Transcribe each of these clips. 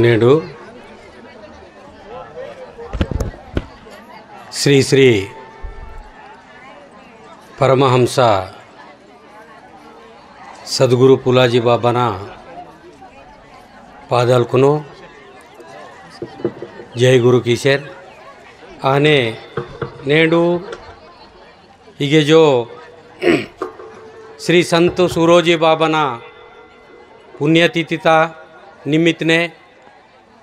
నేడు శ్రీ శ్రీ పరమహంస సద్గురు పులాజీ బాబాన పాదాలకును జై గురు కిషోర్ आने नेडू हिगे जो श्री संत सुरोजी बाबाना पुण्यतिथिता निमित्तने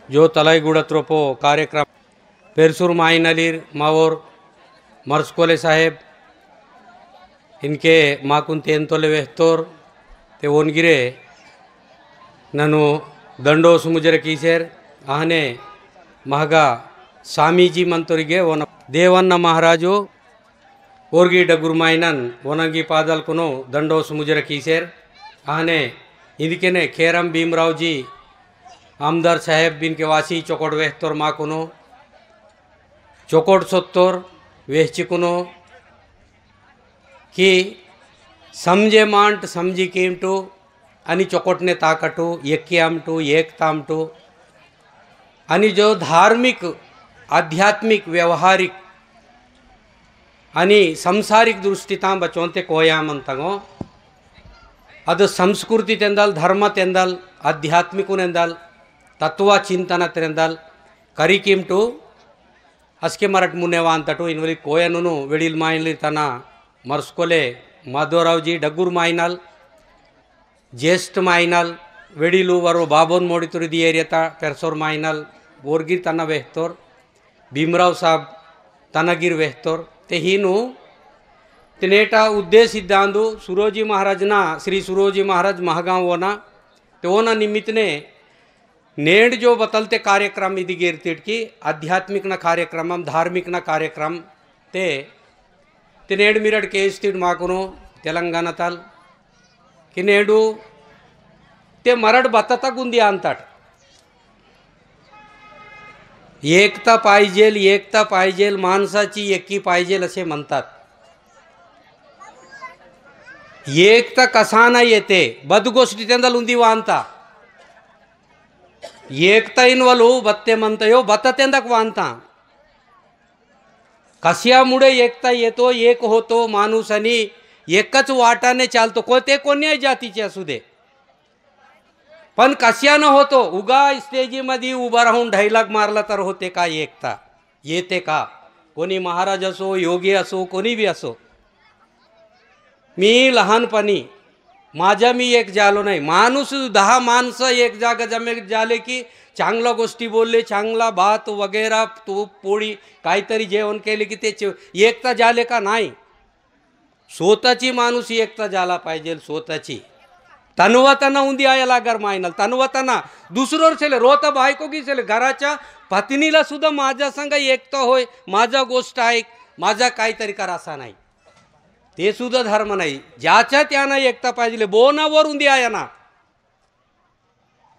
जो तलाईगुड़त्रोपो कार्यक्रम पेरसूर माइनलीर मावोर मर्सकोले साहेब इनके माकुन तेंतोले वेहतोर ते ओनगिरे ननु दंडो सुमुजरे कीसेर आहने महगा स्वामीजी मंतोरिगे ओन देवन्न महाराजु ओर्गी डगुरमाइनन ओनगी पादलकुनो दंडो सुमुजरे कीसेर आहने इनकेने खेरम भीमराव जी आमदार साहेब बिन के वासी चोकोट वेहतोर माकुनो चोकोट सोत्तोर वेहचिकुनो कि समझे मांट समझी कीमटू आणि चोकोटने ताकटू एक्की आमटू एकतामटू आणि जो धार्मिक आध्यात्मिक व्यवहारिक आणि संसारिक दृष्टिता बचोंते कोयामंतगो ಅದು ಸಂಸ್ಕೃತಿ ತೆಂದಲ್ ಧರ್ಮ ತೆಂದಲ್ ಆಧ್ಯಾತ್ಮಿಕು ನೆಂದಲ್ ತತ್ವ ಚಿಂತನ ತೆಂದಲ್ ಕರಿಕಿಂಟು ಅಸ್ಕೆ ಮರಟ್ ಮುನ್ನೆವಾ ಅಂತಟು ಇನ್ವಲಿ ಕೋಯನು ವೆಡಿಲ್ ಮಾಯಿಲಿ ತನ ಮರ್ಸ್ಕೊಲೆ ಮಾಧವರಾವ್ಜಿ ಡಗ್ಗುರ್ ಮಾಯಿನಲ್ ज्येष्ठ मायनल वेडिलू वरो बाबोन मोडितुरी दी एरियता पेरसोर मायनल बोरगिर तना वेहतोर भीमराव साहब तनगिर वेहतोर ते हिनु तिनेटा उद्देश सिद्धांतु सुरोजी महाराजना श्री सुरोजी महाराज महागाव वोना ते वोना निमित्तने नेड जो बतलते कार्यक्रम इदी गिरतिट की आध्यात्मिक न कार्यक्रम धार्मिक न कार्यक्रम ते तिनेड मिरट केस्तिड माकुनो तेलंगाणा ताल कि नेडू ते मराठ बतता गुंदी आणतात एकता पाहिजेल माणसाची एकी पाहिजेल असे म्हणतात एकता कसा नाही येते बद गोष्टी त्यांना लुंदी वांता एकता इनवलू बत्ते म्हणतयो बत त्यांना वांता कशामुळे एकता येतो एक होतो माणूस आणि एकच वाटाने चालतो कोणते कोण्याही जातीचे असू दे पण कशानं होतो उगा स्टेजीमध्ये उभा राहून ढैलाग मारला तर होते का एकता येते का कोणी महाराज असो योगी असो कोणी बी असो मी लहानपणी माझ्या मी एक झालो नाही माणूस 10 माणसं एक जागा जमे झाले की चांगला गोष्टी बोलले चांगला भात वगैरे तूप पोळी काहीतरी जेवण केले की ते एकता झाले का नाही स्वतःची माणूस एकता झाला पाहिजे स्वतःची तनवतना उंदी आयला घर मायनल तनवतना दुसरोर सेले रोता बायको की सेले घराच्या पत्नीला सुद्धा माझ्या संग एकता होय माझा गोष्ट ऐक माझा काहीतरी कर असा नाही ते सुद्धा धर्म नाही ज्याच्या त्यानं एकता पाहिजे बोनावर उंदी आयना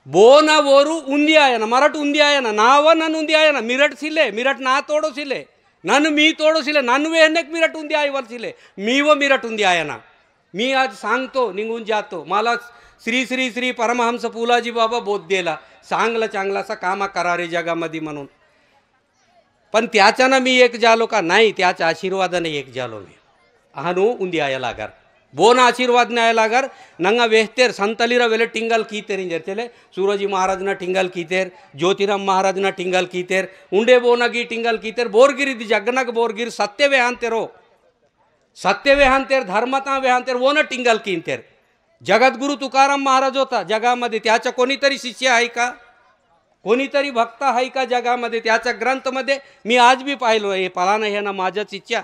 बोनावर उंदी आयना मराठ उंदी आयना नाव नन उंदी आयना मिरट सिले मिरट ना तोडो सिले नन मी तोडोसिले नन वेहनेक मिरट उंदी आयवलसिले मी व मिरट उंदी आयना मी आज सांगतो निघून जातो मला श्री श्री श्री परमहंस पुलाजी बाबा बोध दिला चांगला चांगलासा कामा करा रे जगामध्ये म्हणून पण त्याच्यानं मी एक झालो का नाही त्याच्या आशीर्वादाने एक झालो मी आहनु उंदी आयलागर बोन आशीर्वाद ने आयलागर नंगा वेहतेर संतलीरा वेले टिंगल कीतेर इंजरतेले सूरोजी महाराजना टिंगल कीतेर ज्योतिराम महाराजना टिंगल कीतेर उंडे बोनगी टिंगल कीतेर बोरगिरी दी जगनग बोरगिर सत्य वेहांतेर धर्मता वेहांतेर वोन टिंगल कींतेर जगद्गुरु तुकाराम महाराज होता जगामध्ये त्याचा कोणीतरी शिष्य आहे का कोणीतरी भक्त आहे का जगामध्ये त्याच्या ग्रंथमध्ये मी आज भी पाहिलो हे पालाना हे ना माझ्याच इच्छा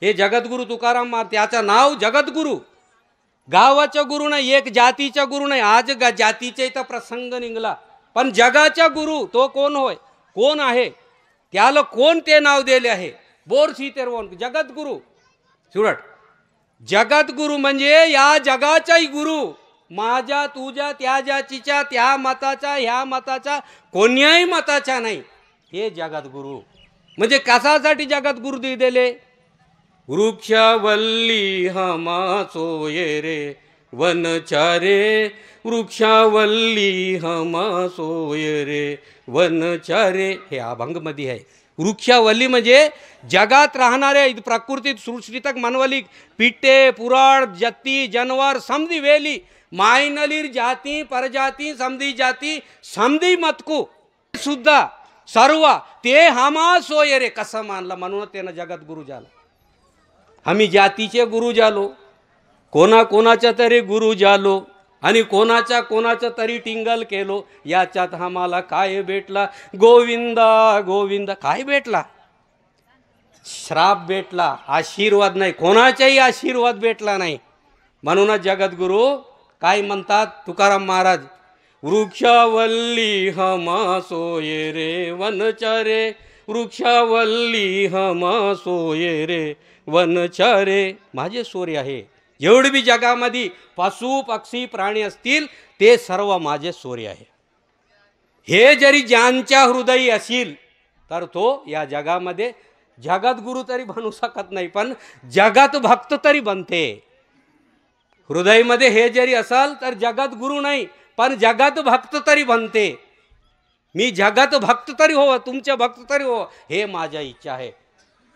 हे जगद्गुरु तुकाराम त्याचं नाव जगद्गुरु गावाचा गुरु नाही एक जातीचा गुरु नाही आज जातीचा इथं प्रसंग निघला पण जगाचा गुरु तो कोण होय कोण आहे त्याला कोण ते नाव दिले आहे बोर सीतेरवण जगद्गुरु सुरट जगद्गुरु म्हणजे या जगाचाही गुरु माझ्या तुझ्या त्या जातीच्या त्या मताचा ह्या मताचा कोण्याही मताचा नाही हे जगद्गुरु म्हणजे कशासाठी जगद्गुरु दिले वृक्षवल्ली हमा सोये रे वनचारे वृक्षावल्ली हमा सोय रे वनचारे. हे अभंगमध्ये आहे. वृक्षावल्ली म्हणजे जगात राहणारे प्रकृतीत सृष्टीतक मनवली पिट्टे पुराड जत्ती जनवर समधी वेली मायनलीर जाती परजाती समधी जाती समधी मतकू सुद्धा सर्व ते हमा सोय रे. कसं मानलं म्हणून त्यानं जगात गुरु झाला. आम्ही जातीचे गुरु झालो, कोणाच्या तरी गुरु झालो आणि कोणाच्या तरी टिंगल केलो. याच्यात आम्हाला काय भेटला? गोविंदा गोविंदा. काय भेटला? श्राप भेटला, आशीर्वाद नाही. कोणाचाही आशीर्वाद भेटला नाही. म्हणूनच जगद्गुरु काय म्हणतात तुकाराम महाराज, वृक्षावल्ली हमा सोय रे वनचारे वृक्षावल्ली हमा सोय रे वनचारे. माझे सोरे आहे. जेवढे बी जगामध्ये पशु पक्षी प्राणी असतील ते सर्व माझे सोरे आहे. हे जरी ज्यांच्या हृदयी असेल तर तो या जगामध्ये जगद्गुरु तरी बनू शकत नाही, पण जगत भक्त तरी बनते. हृदयमध्ये हे जरी असाल तर जगद्गुरु नाही पण जगत भक्त तरी बनते. मी जगत भक्त तरी हो, तुमचे भक्त तरी हो, हे माझ्या इच्छा आहे.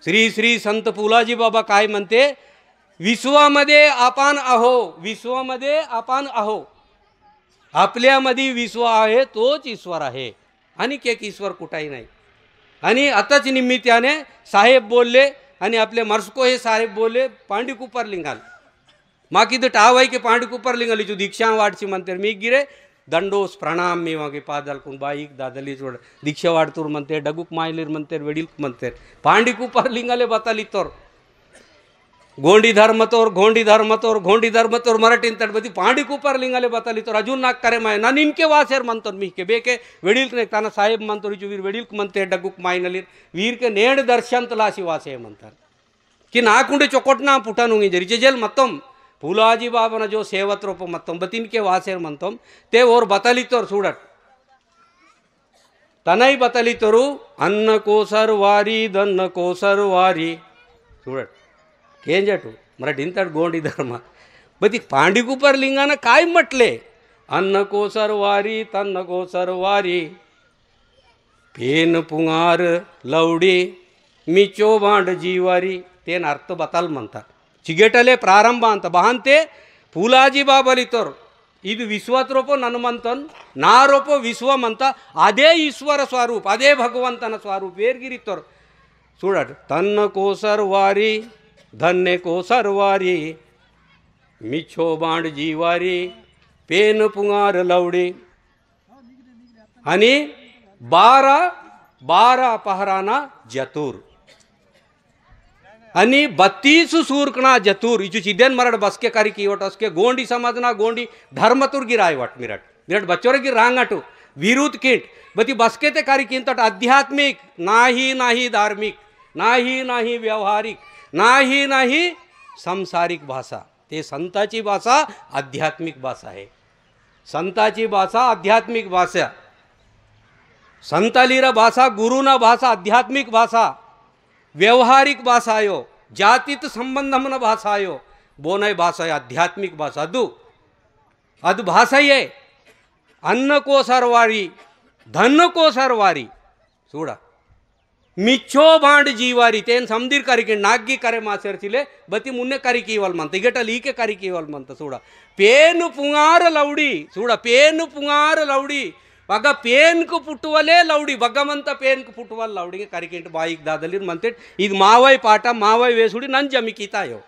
श्री श्री संत पुलाजी बाबा काय म्हणते, विश्वामध्ये आपण आहो, विश्वामध्ये आपण आहो. आपल्यामध्ये विश्व आहे तोच ईश्वर आहे, आणि एक ईश्वर कुठाही नाही. आणि आताच निमित्ताने साहेब बोलले आणि आपले मर्सको हे साहेब बोलले पांडीकुपर लिंगाल माकी तर टाव आहे की पांडीकुपर लिंगाली तू दीक्षा वाढची म्हणते. मी गिरे दंडोस प्रणाम मी मागे पादल कोण बाईक दादली जोड दीक्षा वाढतूर म्हणते, डगुक मायलीर म्हणते, वेडील म्हणते. पांडीकुपर लिंगाले बताली तोर गोंडी धर्मतोर घोंडी धर्मतोर घोंडी धर्मतोर मराठीन तडबती पांडीकुपर लिंगाले बताली तोर अजून नाक करे माय ना निनके वासेर म्हणतो मी के बेके वेडील ने ताना साहेब म्हणतो रिचू वीर वेडील म्हणते डगुक मायनलीर वीर के नेड दर्शन तलाशी वासे म्हणतात की नाकुंडे चोकोटना पुटानुंगी जरीचे जेल मतम फुलाजी बाबा जो सेवत रूप मतम बतीन के वासेर म्हणतम ते और बताली तोर सूडट तनई बताली तोरू अन्न कोसर वारी दन्न कोसर वारी सूडट केंजटू मराठींत गोंडी धर्म बती पांडीकुपर लिंगानं काय म्हटले, अन्न कोसर वारी तन्न कोसर वारी पेन पुंगार लवडी मिचो बांड जीवारी. तेन अर्थ बताल म्हणतात. चिगेटले ಪ್ರಾರಂಭ ಅಂತ ಬಹಂತೆ ಫೂಲಾಜಿ ಬಾಬಲಿತೋರು ಇದು ವಿಶ್ವತ್ರೋಪ ನನ್ಮಂತನ್ ನಾರೋಪ ವಿಶ್ವಮಂತ ಅದೇ ಈಶ್ವರ ಸ್ವರೂಪ ಅದೇ ಭಗವಂತನ ಸ್ವರೂಪ ವೇರ್ಗಿರಿತೋರು ಸುಡಟ್ ತನ್ನ ಕೋಸರ್ ವಾರಿ धन्य को सरवारी मिछो बांड जीवारी पेन पुंगार लवडी आणि 12 पहराना जतूर आणि 32 सूरकणा जतूर इचु चिदेन मराठ बसके कारी कीवट असके गोंडी समाजना गोंडी धर्मतुर गिराय वट मिरट मिरट बच्चोर गिर रांगाटू विरुद्ध किंट बती बसके ते कारी किंतट आध्यात्मिक नाही नाही धार्मिक नाही नाही व्यवहारिक नाही नाही संसारिक भाषा. ते संताची भाषा आध्यात्मिक भाषा आहे. संताची भाषा आध्यात्मिक भाषा. संतालीर भाषा गुरुना भाषा आध्यात्मिक भाषा व्यवहारिक भाषा आयो जातीत संबंधमन भाषा आयो बोनय भाषा आध्यात्मिक भाषा अद भाषा ये अन्न को सरवारी धन को सरवारी सूडा मिच्छो बांड जीवारी तेन समदीर कारिके नागी करे मासेरचिले बती मुन्ने कारिके इवाल म्हणता इगेटा लीके कारिके इवाल म्हणता सूडा पेन पुंगार लवडी सूडा पेन पुंगार लवडी बघा पेन को पुटवले लवडी भगवंत पेन को पुटवल लवडी कारिके बाईक दादलीर म्हणते ಇದು ಮಾವೈ ಪಾಠ ಮಾವೈ ವೇಸುಡಿ ನನ್ ಜಮಿಕಿತಾಯೋ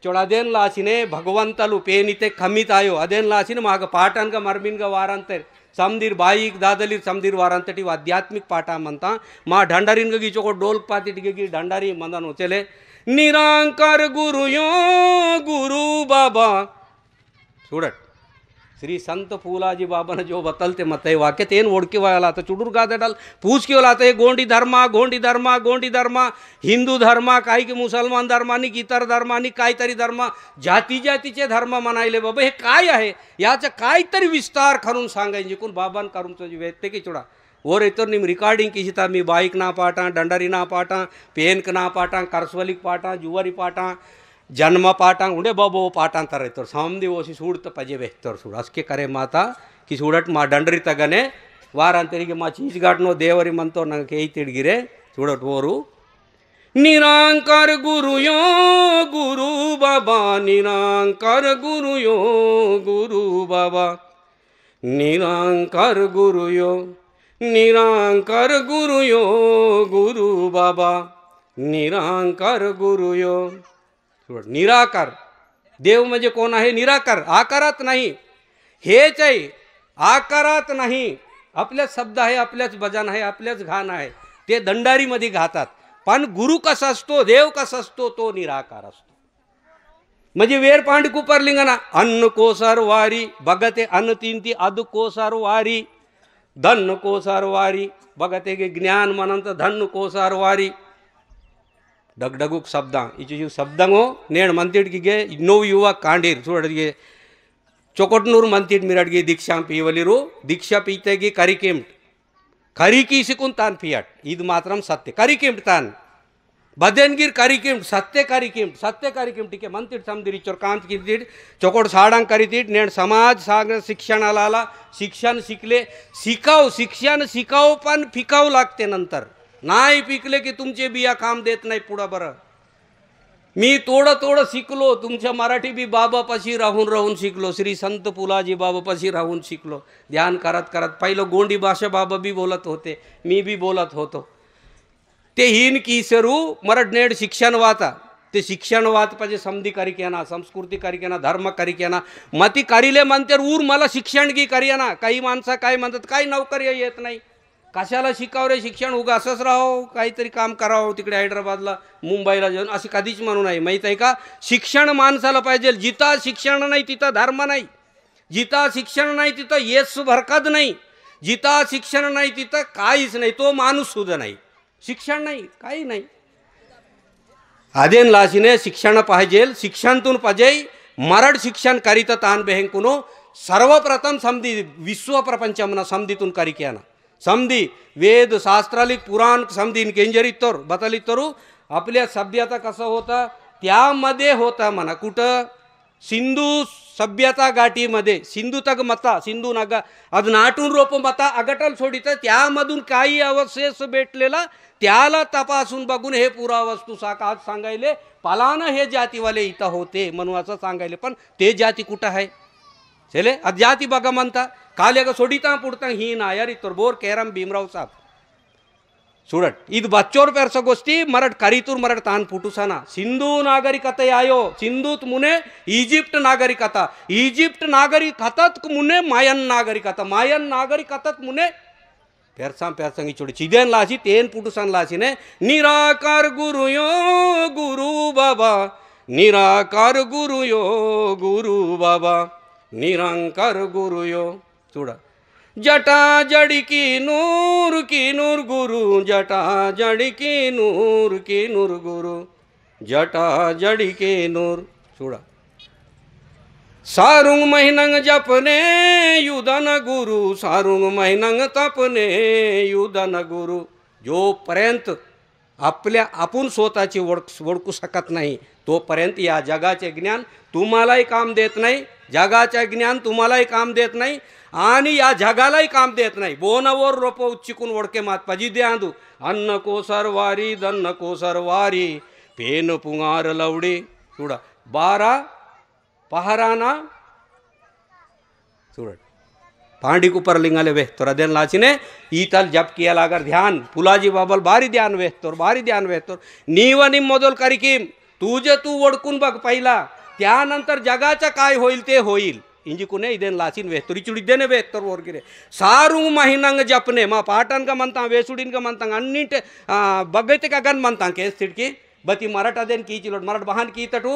ಚೊಳದೇನ್ ಲಾಸಿನೆ ಭಗವಂತಲು ಪೇನಿತೆ ಖಮಿತಾಯೋ ಅದೇನ್ ಲಾಸಿನ ಮಾಗ ಪಾಠನ್ಗ ಮರ್ಮಿನ್ಗ ವಾರಂತೆ समदीर बाईक दादलीर समदीर वारांतटी आध्यात्मिक पाठा म्हणता मा ढंडारीन गी चोको डोल पाती गी ढंडारी मंदन चले निरांकार गुरु यो गुरु बाबा सूडट श्री संत फूलाजी बाबा ने जो बतलते मत वाक्य तेन ओळखी वाला आता चुडूर गादे डाल पूछ के वाला आता गोंडी धर्मा गोंडी धर्मा गोंडी धर्मा हिंदू धर्मा काही की मुसलमान धर्मानी की इतर धर्मानी काहीतरी धर्म जाती जातीचे धर्म म्हणायले बाबा हे काय आहे याचं काहीतरी विस्तार करून सांगायचे जिकून बाबान करून तुझी व्यक्ती की चुडा और इतर निम रिकॉर्डिंग की था मी बाईक ना पाटा डंडारी ना पाटा पेनक ना पाटा करसवलिक पाटा जुवारी पाटा जन्म पाटांग उंडे बाबो पाटांतर रैतर समदी ओसी सूड़त पजे वेहतर सूड़ अस्के करे माता कि सूड़ट मा डंडरी तगने वारांतरिगे मा चीजगाटनो देवरी मंतो नंग केई तिड़गिरे सूड़ट ओरू निरांकार गुरु यो गुरु बाबा निरांकार गुरु यो गुरु बाबा निरांकार गुरु यो निरांकार गुरु यो गुरु बाबा निरांकार गुरु यो निराकार देव म्हणजे कोण आहे निराकार आकारात नाही हेच आहे आकारात नाही आपल्याच शब्द आहे आपल्याच भजन आहे आपल्याच गाणं आहे ते दंडारीमध्ये घातात पण गुरु कसा असतो देव कसा असतो तो निराकार असतो म्हणजे वेर पांड कुपरलिंगना अन्न कोसार वारी बघते अन्न तीन ती अद कोसार वारी धन कोसार वारी बघते गे ज्ञान मनंत धन कोसार वारी डगडगुक शब्दा इचु शब्दंगो नेण मंतिड्गिगे नो युवा कांडीर चूडगे चोकोटनूर मंतिड मिरडगे दीक्षा पीवलिरू दीक्षा पीतेगी करिकेम्ट करिकी सिकुन तान पियाट इद मात्रम सत्य करिकेम्ट तान बदेनगिर करिकेम्ट सत्य करिकेम्ट टिके मंतिड समदिरी चोर कांत किदिड चोकोट साडांग करितिड नेण समाज साग शिक्षणाला शिक्षण शिकले शिकाव शिक्षण शिकाव पण फिकाव लागते नंतर नाही पिकले की तुमचे बिया काम देत नाही पुढं बरं मी थोडं शिकलो तुमच्या मराठी बी बाबापाशी राहून शिकलो श्री संत पुलाजी बाबापाशी राहून शिकलो ध्यान करत करत पहिलं गोंडी भाषा बाबा बी बोलत होते मी बी बोलत होतो ते हिन कीसरू मराठ नेड शिक्षण वाता ते शिक्षण वात पाहिजे समधी करिकेना संस्कृती करिकेना धर्म करिकेना मती करिले म्हणते ऊर मला शिक्षण की करियाना काही माणसं काय म्हणतात काही नोकरी येत नाही कशाला शिकाव रे शिक्षण उगा असंच राहो काहीतरी काम करावं तिकडे हैदराबादला मुंबईला जाऊन अशी कधीच म्हणू नाही माहीत आहे का शिक्षण माणसाला पाहिजे जिथं शिक्षण नाही तिथं धर्म नाही जिथं शिक्षण नाही तिथं येस भरकत नाही जिथं शिक्षण नाही तिथं काहीच नाही तो माणूस सुद्धा नाही शिक्षण नाही काही नाही आदेन लासीने शिक्षण पाहिजे शिक्षणातून पाहिजे मराठ शिक्षण करीत तान बेहंकुनो सर्वप्रथम समधी विश्व प्रपंचमना समधीतून करिक्याना समधी वेद शास्त्रालिक पुराण समधी केंजरीतोर बतलितोरू आपल्या सभ्यता कसं होता त्यामध्ये होता म्हणा कुठं सिंधू सभ्यता गाठीमध्ये सिंधू तक मता सिंधू नगा अद नाटून रोप मता अगटल सोडित त्यामधून काही अवशेष भेटलेला त्याला तपासून बघून हे पुरावस्तू आज सांगायले पालानं हे जातीवाले इथं होते म्हणून असं सांगायले पण ते जाती कुठं आहे चले आज जाती बघा म्हणता काल एक सोडिता पुडता ही ना यार इतर बोर केरम भीमराव साहब सूरट इद बच्चोर पेरस गोष्टी मराठ करीतूर मराठ तान पुटुसाना सिंधू नागरिकता आयो सिंधूत मुने इजिप्ट नागरिकतात मुने मायन नागरिकतात मुने पेरसांगी चोड़ी चिदेन लासी तेन पुटुसान लासी ने निराकार गुरु यो गुरु बाबा निराकार गुरु यो गुरु बाबा निराकार गुरु यो चूड़ा जटा जड़ी की नूर गुरु जटा जड़ी की नूर गुरु जटा जड़ी के नूर चूड़ा सारुंग महिनंग जपने युदन गुरु सारुंग महिनंग तपने युदन गुरु जोपर्यंत आपल्या आपण स्वतःची ओळखू शकत नाही तोपर्यंत या जगाचे ज्ञान तुम्हालाही काम देत नाही जगाचे ज्ञान तुम्हालाही काम देत नाही आणि या जगालाही काम देत नाही बोनवर रोप उच्चिकून ओळखे मात पजी दे आंदू अन्न कोसर वारी दन्न कोसर वारी पेन पुंगार लवडे चूड़ा 12 पहाराना चूड़ट पांडी कुपर लिंगाले वे तोर देन लाचिने ईतल जप किया लागर ध्यान पुलाजी बाबल भारी ध्यान वे तोर नीव निम मोदल करिकीम तुझे तू ओळखून बघ पहिला त्यानंतर जगाचा काय होईल ते होईल इंजिकुने इदेन लाचिन वेहतोरी चुड़िदेने वेहतर ओरगिरे सारुंग महिनंग जपने मा पाटन का मनता वेसुडिन का मनता अन्निंटे बगैते का गन मनता केस तिड़की बती मराठा देन की चिलोट मराठ बहान की तटू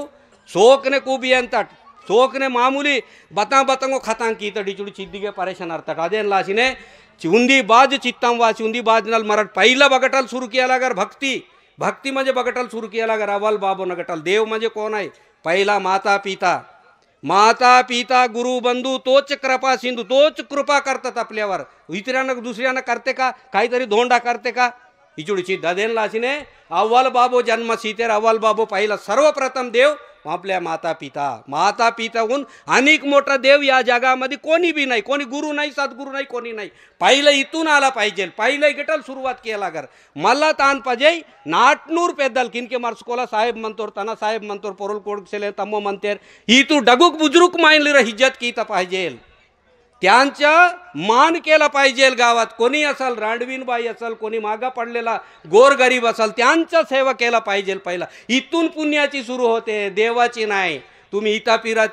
सोकने खूबी अंतट सोकने मामूली बतंगो खतांग की तड़ी चुड़ी चिद्दिगे परेशान अर्थट अदेन लाचिने उंदी बाज चित्तम वाची उंदी बाज नल मराठ पहिला बगटल सुरू किया लागर भक्ति म्हणजे बगटल सुरू किया लागर अवल बाबो नगटल देव म्हणजे कोण आहे पहिला माता पिता गुरु बंधू तोच कृपा सिंधू तोच कृपा करतात आपल्यावर इतरांना दुसऱ्यांना करते का काहीतरी धोंडा करते का इचुडची ददेनला अशीने अव्वल बाबो जन्म सीतेर अव्वल बाबो पाहिला सर्वप्रथम देव आपल्या माता पिताहून अनेक मोठा देव या जगामध्ये कोणी बी नाही, कोणी गुरु नाही, सद्गुरू नाही, कोणी नाही. पहिलं इथून आला पाहिजे, पहिलं गिटल सुरुवात केला कर मला तान पाहिजे नाटनूर पेदल किनके मार्स्कोला साहेब म्हणतोर तना साहेब म्हणतोर पोरल कोडसेले तम्मो म्हणतेर ही तू डगुक बुजुर्ग मानली र हिज्जत कीता पाहिजे, त्यांचा मान केला पाहिजे. गावात कोणी असल, रांडवीनबाई असल, कोणी मागा पडलेला गोरगरीब असल, त्यांचा सेवा केला पाहिजे. पहिला इथून पुण्याची सुरू होते, देवाची नाही. तुम्ही इता पिरा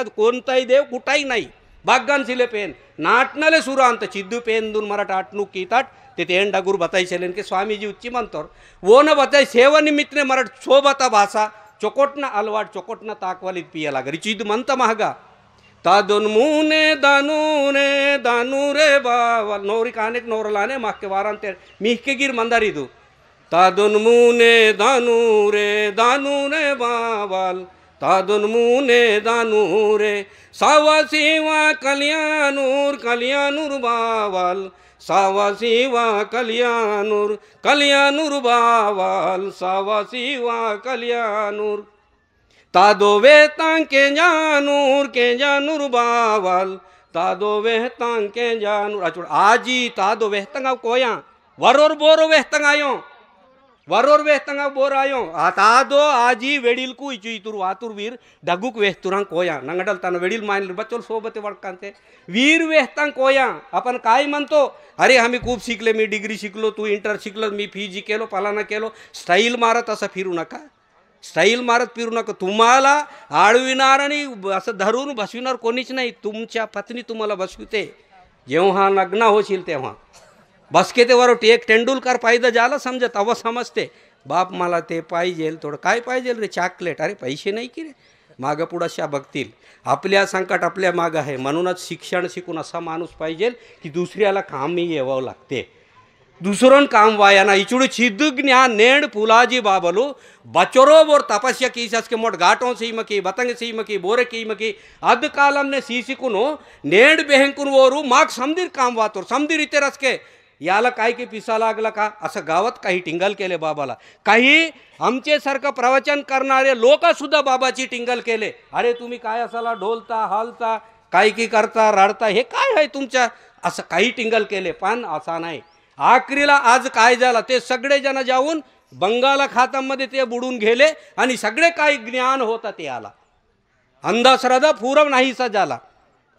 कोणताही देव कुठाही नाही. बागान सिले पेन नाटनाले सुरू अंत चिद्दू पेन दून मराठा आटणूक कीतात ते तेन डगूर बताई के स्वामीजी उच्ची म्हणतो वो न बताई सेवा निमित्तने मराठ सोबता भाषा चोकोटना अलवाट चोकोटना ताकवालीत पियाला घरी चिद म्हणता महागा तादुन मुने दानू रे बावल नोरी कानेक नोरलाने माके वारांते मिहके गिर मंदारिदु तादुन मुने दानू रे बावल तादुन मुने दानू रे सावा सीवा कल्याणूर बावल सावा सीवा कल्याणूर बावल सावा सीवा कल्याणूर तादो वेतां के जानूर बावल तादो वेहतां के जानूर अचुड़ आजी तादो वेहतंगा कोया वरोर बोरो वेहतंगायो वरोर वेहतंगा बोर आयो तादो आजी वेडिलकू इचु इतुर वातुर वीर डगुक वेहतुरां कोया नंगडल तन वेडिल माइन बच्चोल सोबते वडकांते वीर वेहतां कोया आपण काय म्हणतो अरे आम्ही खूप शिकले मी डिग्री शिकलो तू इंटर शिकलो मी पीजी केलो पालाना केलो स्टाईल मारत असं फिरू नका स्टाईल मारत फिरू नका तुम्हाला आळविणार आणि असं धरून बसविणार कोणीच नाही तुमच्या पत्नी तुम्हाला बसविते जेव्हा लग्न होशील तेव्हा बसके ते वरोट एक तेंडुलकर पाहिजे झालं समजत अव समजते बाप मला ते पाहिजे थोडं काय पाहिजे रे चॉकलेट अरे पैसे नाही की रे मागं पुढं अशा बघतील आपल्या संकट आपल्या मागं आहे म्हणूनच शिक्षण शिकून असा माणूस पाहिजे की दुसऱ्याला कामही येवावं लागते दूसरों काम वायाना इचुड़ छिद्दु ज्ञान नेड़ पुलाजी बाबलू बचरो बोर तपस्या की सस्के मोट घाटों सीमकी बतंग सीमकी बोरे कीमकी अद कालम ने सीसिकुनो नेड़ बेहंकुन वोरू माग समदीर काम वातोर समदीर इते रसके याला काय की पिसा लागला का असं गावात काही टिंगल केले बाबाला काही आमचे सारखं प्रवचन करणारे लोक सुद्धा बाबाची टिंगल केले अरे तुम्ही काय असाला ढोलता हालता काय की करता रडता हे काय आहे तुमच्या असं काही टिंगल केले पण असा नाही आखरीला आज काय झालं ते सगळे जण जाऊन बंगाला खातामध्ये ते बुडून गेले आणि सगळे काही ज्ञान होता ते आला अंधश्रद्धा पूरव नाहीसा झाला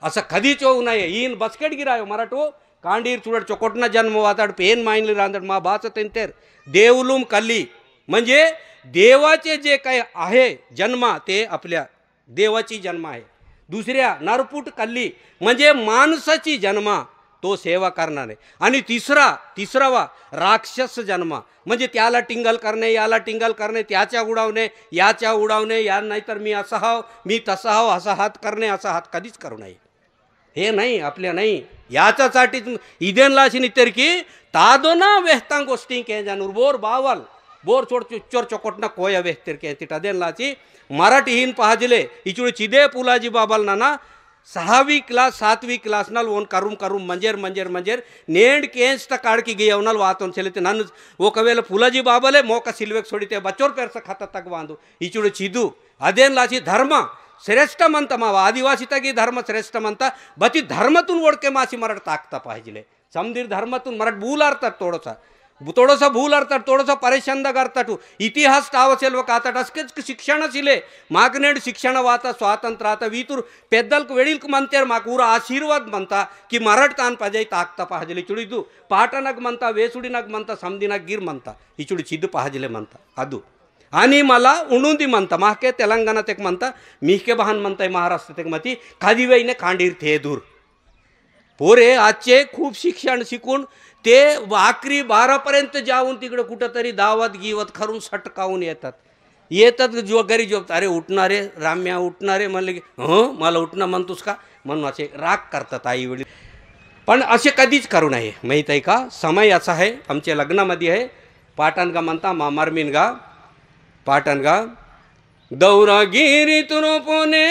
असं कधीच होऊ नये ईन बसकेट गिरायो मराठो कांडीर चुडट चोकोटना जन्म वाताड पेन माइनली रांदड मा बाच तेंतेर देवलूम कल्ली म्हणजे देवाचे जे काही आहे जन्मा ते आपल्या देवाची जन्म आहे दुसऱ्या नरपुट कल्ली म्हणजे माणसाची जन्मा तो सेवा करणार आहे आणि तिसरावा राक्षस जन्म म्हणजे त्याला टिंगल करणे याला टिंगल करणे त्याच्या उडावणे याच्या उडावणे या नाहीतर मी असा हाव मी तसा हाव असा हात करणे असा हात कधीच करू नये हे नाही आपल्या नाही याच्यासाठी इदेनला अशी नितर की तादोना वेहता गोष्टी के जानूर बोर बावल बोर चोड चोर चोकोटना कोया वेहतर के तिटा देनलाची मराठीहीन पाहजिले इचुळे चिदे पुलाजी बाबाल नाना 6वी क्लास 7वी क्लास नल ओन करूम मंजेर नेंड केंस ता काड़की गई अवनल वातों चलते नन ओकवेल फुलाजी बाबले मोक सिल्वेक सोड़ीते बच्चोर पेरस खाता तक बांधु इचुड़ चिदु अदेन लाची धर्म श्रेष्ठ मंत मावा आदिवासी तगी धर्म श्रेष्ठ मंत बची धर्मतून ओळके मासी मराठ ताकता पाहिजे समधीर धर्मतून मराठ भूल अर्थात थोडंसं भूल अर्थात थोडंसं परेशान करतात इतिहास टावसेल व कातात असकेच शिक्षण शिले मागनेड शिक्षण वाता स्वातंत्र्य आता वीतूर पेद्दल वेळील म्हणते माग ऊर आशीर्वाद म्हणता की मराठ तान पाहिजे ताकता पाहिजे इचुडिदू पाटनग म्हणता वेसुडिनग म्हणता समदिनग गिर म्हणता इचुडी चिद्दू पाहिजे म्हणता अदू आणि मला उणुंदी म्हणता माके तेलंगणात एक म्हणता मिहके बहान म्हणताय महाराष्ट्रात एक मती खादीवेईने कांडीर थे दूर पोरे आजचे खूप शिक्षण शिकून ते आखरी 12पर्यंत जाऊन तिकडे कुठंतरी दावत गिवत करून सटकावून येतात जो घरी झोपत अरे उठणारे राम्या उठणारे म्हणले की मला उठणं म्हणतोस का म्हणून असे राग करतात आई वडील पण असे कधीच करू नये माहीत आहे का समय असा आहे आमच्या लग्नामध्ये आहे पाटणगा म्हणता मामारमीनगा पाटणगा दौरागिरी तुरोपोने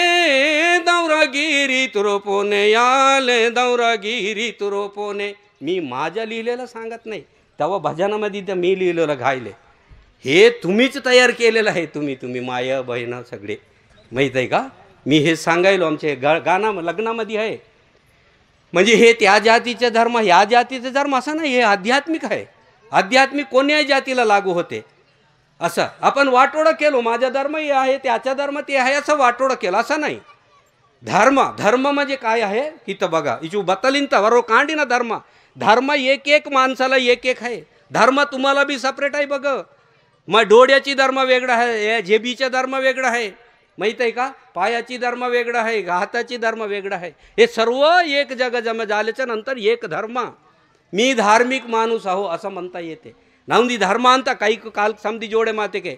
याले दौरागिरी तुरोपोने मी माझ्या लिहिलेलं सांगत नाही तेव्हा भजनामध्ये तर मी लिहिलेलं घायले, हे तुम्हीच तयार केलेलं आहे. तुम्ही माया बहिणं सगळे, माहीत आहे का? मी हे सांगायलो आमचे गाणं लग्नामध्ये आहे. म्हणजे हे त्या जातीचे धर्म, ह्या जातीचे धर्म असं नाही, हे आध्यात्मिक आहे. आध्यात्मिक कोण्याही जातीला लागू होते. असं आपण वाटोळं केलो, माझा धर्म हे आहे, त्याचा धर्म ते आहे, असं वाटोळं केलं असं नाही. धर्म म्हणजे काय आहे इथं बघा, इचू बतलीन तर वरो कांडी ना धर्म एक एक माणसाला एक एक आहे. धर्म तुम्हाला बी सेपरेट आहे बघ. मग डोळ्याची धर्म वेगळा आहे, जेबीचा धर्म वेगळा आहे, माहीत आहे का? पायाची धर्म वेगळा आहे, हाताची धर्म वेगळा आहे. हे सर्व एक जग जमा झाल्याच्या नंतर एक धर्म. मी धार्मिक माणूस आहो असं म्हणता येते. नाउंदी धर्म ಅಂತ ಕೈ ಕಾಲ್ ಸಂಧಿ ಜೋಡೆ ಮಾತೆಗೆ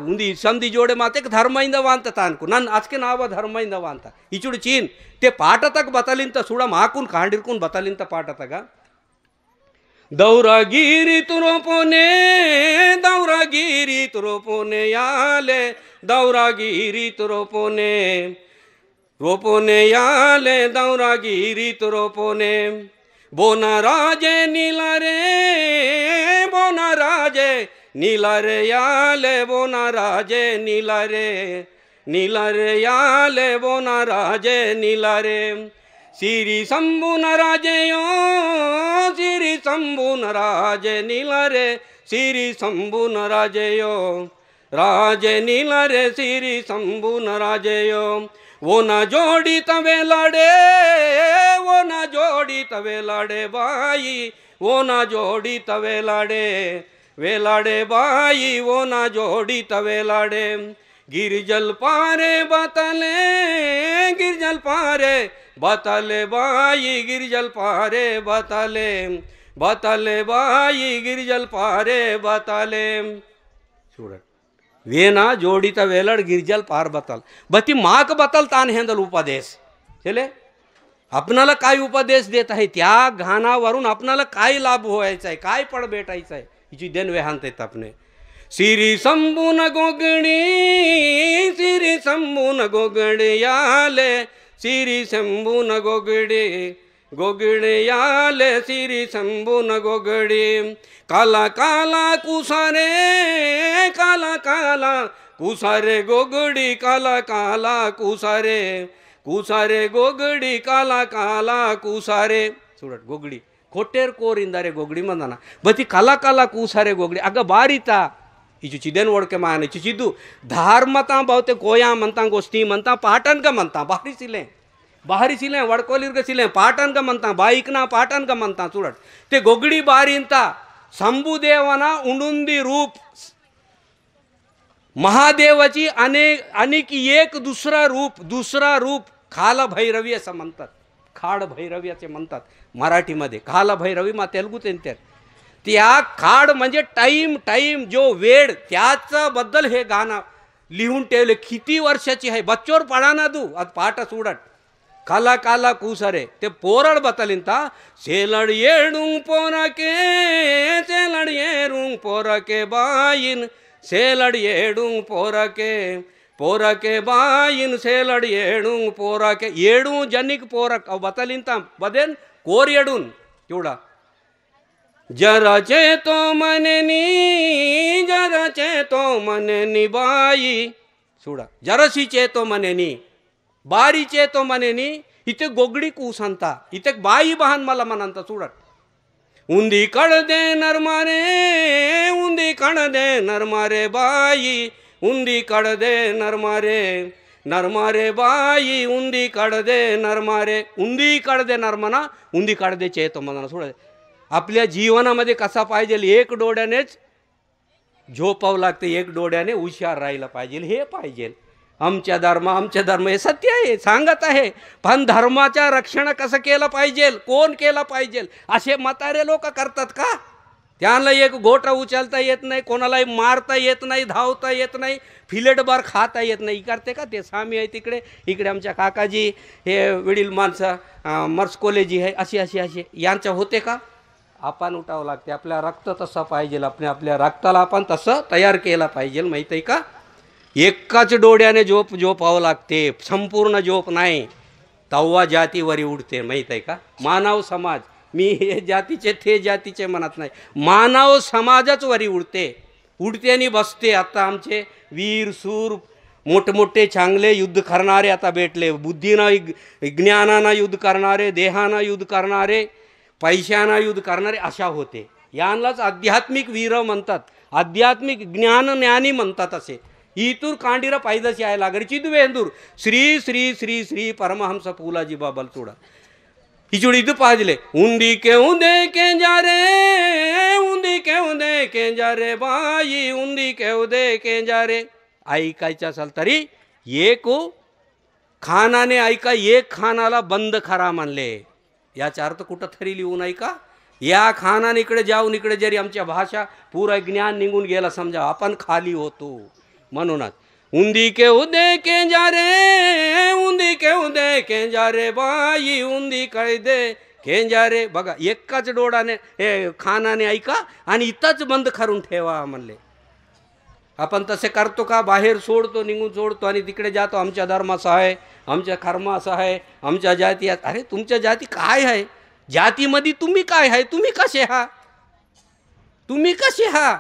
ಉಂದಿ ಸಂಧಿ ಜೋಡೆ ಮಾತೆಗೆ ಧರ್ಮಯಿಂದ ಅಂತ ತಾನ್ಕು ನನ್ನ ಅದಕ್ಕೆ ನಾವ ಧರ್ಮದಿಂದ ಅಂತ ಇಚುಡು ಚೀನ್ ते पाठतक बतलिंत सुडा माकून कांडिरकून बतलिंत पाठतग दौरागिरी तुरोपोने याले दौरागिरी तुरोपोने रोपोने याले दौरागिरी तुरोपोने बोना राजे नीला रे याले बोना राजे नीला रे याले बोना राजे नीला रे सिरी शंभु नराजयो सिरी शंभु नराजे नीला रे सिरी शंभु नराजयो राजे नीला रे सिरी शंभु नराजयो वो न जोड़ी तवे लड़े वो न जोड़ी तवे लड़े बाई वो न जोड़ी तवे लड़े वे लड़े बाई वो न जोड़ी तवे लड़े गिरजल पारे बतले बाई गिरजल पारे बतले बाई गिरजल पारे बतले చూడండి वेना जोड़ीता वेलड गिरजल पार बतल बती माक बतल तान हेंदल उपदेश चले आपणाला काय उपदेश देत आहे त्या घानावरून आपणाला काय लाभ व्हायचा आहे काय पड भेटायचं आहे हिची देन वेहांत आहेत आपणे सिरी संबून गोगडे याले सिरी संबून गोगडे याले सिरी संबून गोगडे काला काला कुसारे गोगडी काला काला कुसारे गोगडी काला काला कुसारे చూడట్ गोगडी खोटेर कोर इंदारे गोगडी मंदाना बती काला काला कुसारे गोगडी अग बारीता इचु चिदेन वडके माने चिचिदु धार्मता बहुते कोया मंता गोष्टी मंता पाटन का मंता बाहरी सिले वडकोलिर्ग सिले पाटन का मंता बाईकना पाटन का मंता చూడట్ ते गोगडी बारींता शंभुदेवना उंडुंदी रूप महादेवाची अनेक एक दुसरा रूप खाल भैरवी असं म्हणतात खाड भैरवी असे म्हणतात मराठीमध्ये खाल भैरवी मा तेलुगूत येते त्या खाड म्हणजे टाइम जो वेळ त्याच्याबद्दल हे गाणं लिहून ठेवले किती वर्षाची आहे बच्चोर पडाना दू आज पाठ सोडट काला काला कुसरे ते पोरड बतलिंत सेलड येडुंग पोरके बाईन सेलड येडुंग पोरके बाईन सेलड येडुंग पोरके येडू जनिक पोरक अव बतलिंत बदेन कोर येडून तेवढा जराचे तो मनेनी बाई सोडा जरसीचे तो मनेनी बारीचे तो मनेनी इथे गोगडी कूस अंता इथे बाई बहान मला म्हणंता सोडट उंदी कळदे नरमारे बाई उंदी कळदे नरमारे बाई उंदी कळदे नरमना उंदी कळदे चेतो म्हणा सोड आपल्या जीवनामध्ये कसा पाहिजे एक डोळ्यानेच झोपावं लागते एक डोळ्याने हुशार राहिला पाहिजे हे पाहिजे आमच्या धर्म हे सत्य आहे सांगत आहे पण धर्माच्या रक्षण कसं केलं पाहिजे कोण केलं पाहिजे असे म्हातारे लोक करतात का त्यांना एक गोटा उचलता येत नाही कोणालाही मारता येत नाही धावता येत नाही फिलेटबार खाता येत नाही करते का ते स्वामी आहे इकडे आमच्या काकाजी हे वडील माणसं मर्सकोलेजी आहे अशी यांच्या होते का आपण उठावं लागते आपल्या रक्त तसं पाहिजे आपल्या रक्ताला आपण तसं तयार केलं पाहिजे माहिती आहे का एकाच डोळ्याने झोपावं लागते संपूर्ण झोप नाही तव्हा जातीवरी उडते माहीत आहे का मानव समाज मी हे जातीचे ते जातीचे म्हणत नाही. मानव समाजच वरी उडते आणि बसते. आता आमचे वीर सूर मोठमोठे चांगले युद्ध करणारे आता भेटले. बुद्धीनं ज्ञानानं युद्ध करणारे, देहानं युद्ध करणारे, पैशानं युद्ध करणारे अशा होते. यांनाच आध्यात्मिक वीर म्हणतात, आध्यात्मिक ज्ञानी म्हणतात. असे इतूर कांडीरा पायदशी आहे लागरी चिदुवेंदूर श्री श्री श्री श्री परमहंस फूलाजी बाबल चूड़ा हिचुड़ी इदु पाजले उंदी के जा रे बाई उंदी के जा रे ऐकायचं असेल तरी एक खानाने ऐका, एक खानाला बंद खरा म्हणले. याचा अर्थ कुठं तरी लिहून ऐका. या खानाने इकडे जाऊन इकडे जरी आमच्या भाषा पुरा ज्ञान निघून गेला समजा आपण खाली होतो. म्हणूनच उंदी के जा रे उंदी के जा रे बाई उंदी के जा रे. बघा एकाच डोळाने हे खानाने ऐका आणि इथंच बंद करून ठेवा म्हणले. आपण तसे करतो का? बाहेर सोडतो, निघून सोडतो आणि तिकडे जातो. आमच्या धर्म असा आहे, आमच्या कर्म असा आहे, आमच्या जाती. अरे तुमच्या जाती काय आहे? जातीमध्ये तुम्ही काय आहे? तुम्ही कसे हा? तुम्ही कसे हा?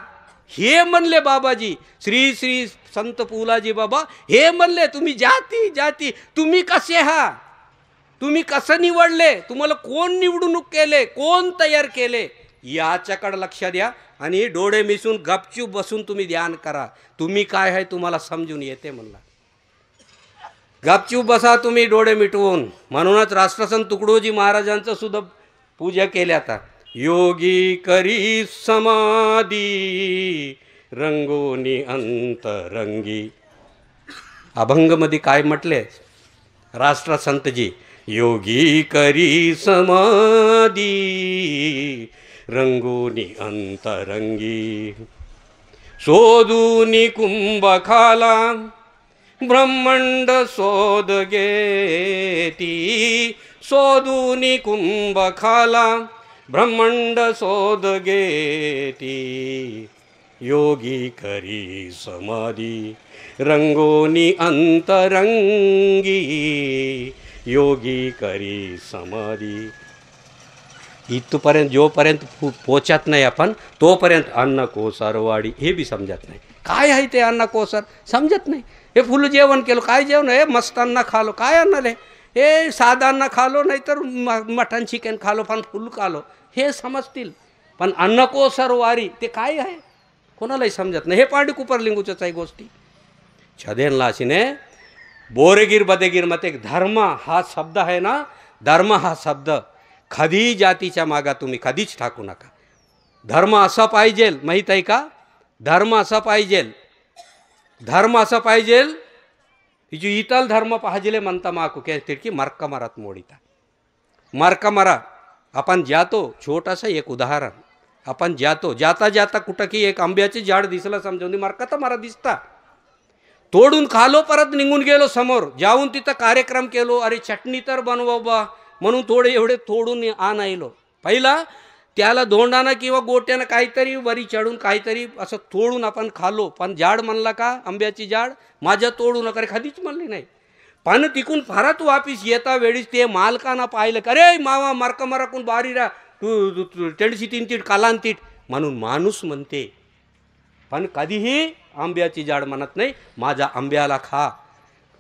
हे म्हणले बाबाजी श्री श्री संत फुलाजी बाबा हे म्हणले तुम्ही जाती जाती तुम्ही कसे हा? तुम्ही कसं निवडले? तुम्हाला कोण निवडणूक केले? कोण तयार केले? याच्याकडे लक्ष द्या आणि डोळे मिसून गपचूप बसून तुम्ही ध्यान करा. तुम्ही काय आहे तुम्हाला समजून येते म्हणला. गपचूप बसा तुम्ही डोळे मिटवून. म्हणूनच राष्ट्रसंत तुकडोजी महाराजांचं सुद्धा पूजा केली. आता योगी करी समाधी रंगोनी अंतरंगी. अभंगमध्ये काय म्हटले राष्ट्रसंतजी? योगी करी समाधी रंगोनी अंतरंगी शोधूनी कुंभ खाला ब्रह्मांड शोध घेती शोधूनी कुंभ खाला ब्रह्मांड शोध घेती योगी करी समाधी रंगोनी अंतरंगी योगी करी समाधी. इथपर्यंत जोपर्यंत पोचत नाही आपण तोपर्यंत अन्न कोसरवाडी हे बी समजत नाही. काय आहे ते अन्न कोसर समजत नाही. हे फुल जेवण केलं काय जेवण हे मस्त अन्न खालो काय अन्न रे हे साधा अन्न खालो नाही तर मटन चिकन खालो पण फुल खालो हे समजतील. पण अन्न कोसरवारी ते काय आहे कोणालाही समजत नाही. हे पांडी कुपरलिंगूच्याच आहे गोष्टी. छदेनला अशीने बोरेगीर बदेगीर मध्ये धर्म हा शब्द आहे ना. धर्म हा शब्द कधी जातीच्या मागा तुम्ही कधीच टाकू नका. धर्म असा पाहिजे माहीत आहे का? धर्म असा पाहिजे. धर्म असा पाहिजे जो इतल धर्म पाहिजे म्हणता माकू के तिडकी मर्का मारात मोडिता मर्का मारा. आपण जातो छोटासा एक उदाहरण. आपण जातो जाता जाता कुठं की एक आंब्याचे झाड दिसलं समजून मर्का तर मारा दिसता तोडून खालो परत निघून गेलो समोर जाऊन तिथं कार्यक्रम केलो. अरे चटणी तर बनवा बा म्हणून थोडे एवढे तोडून आणायलो. पहिला त्याला दोंडानं किंवा गोट्यानं काहीतरी वरी चढून काहीतरी असं तोडून आपण खालो. पण झाड म्हणला का आंब्याची झाड माझ्या तोडू नका रे कधीच म्हणली नाही. पण तिकून परत वापिस येता वेळीस ते मालकानं पाहिलं का रे मावा मार्क माराकून बारी रा तू तेडशी तीन तीट कालान तीट म्हणून माणूस म्हणते. पण कधीही आंब्याची झाड म्हणत नाही माझ्या आंब्याला खा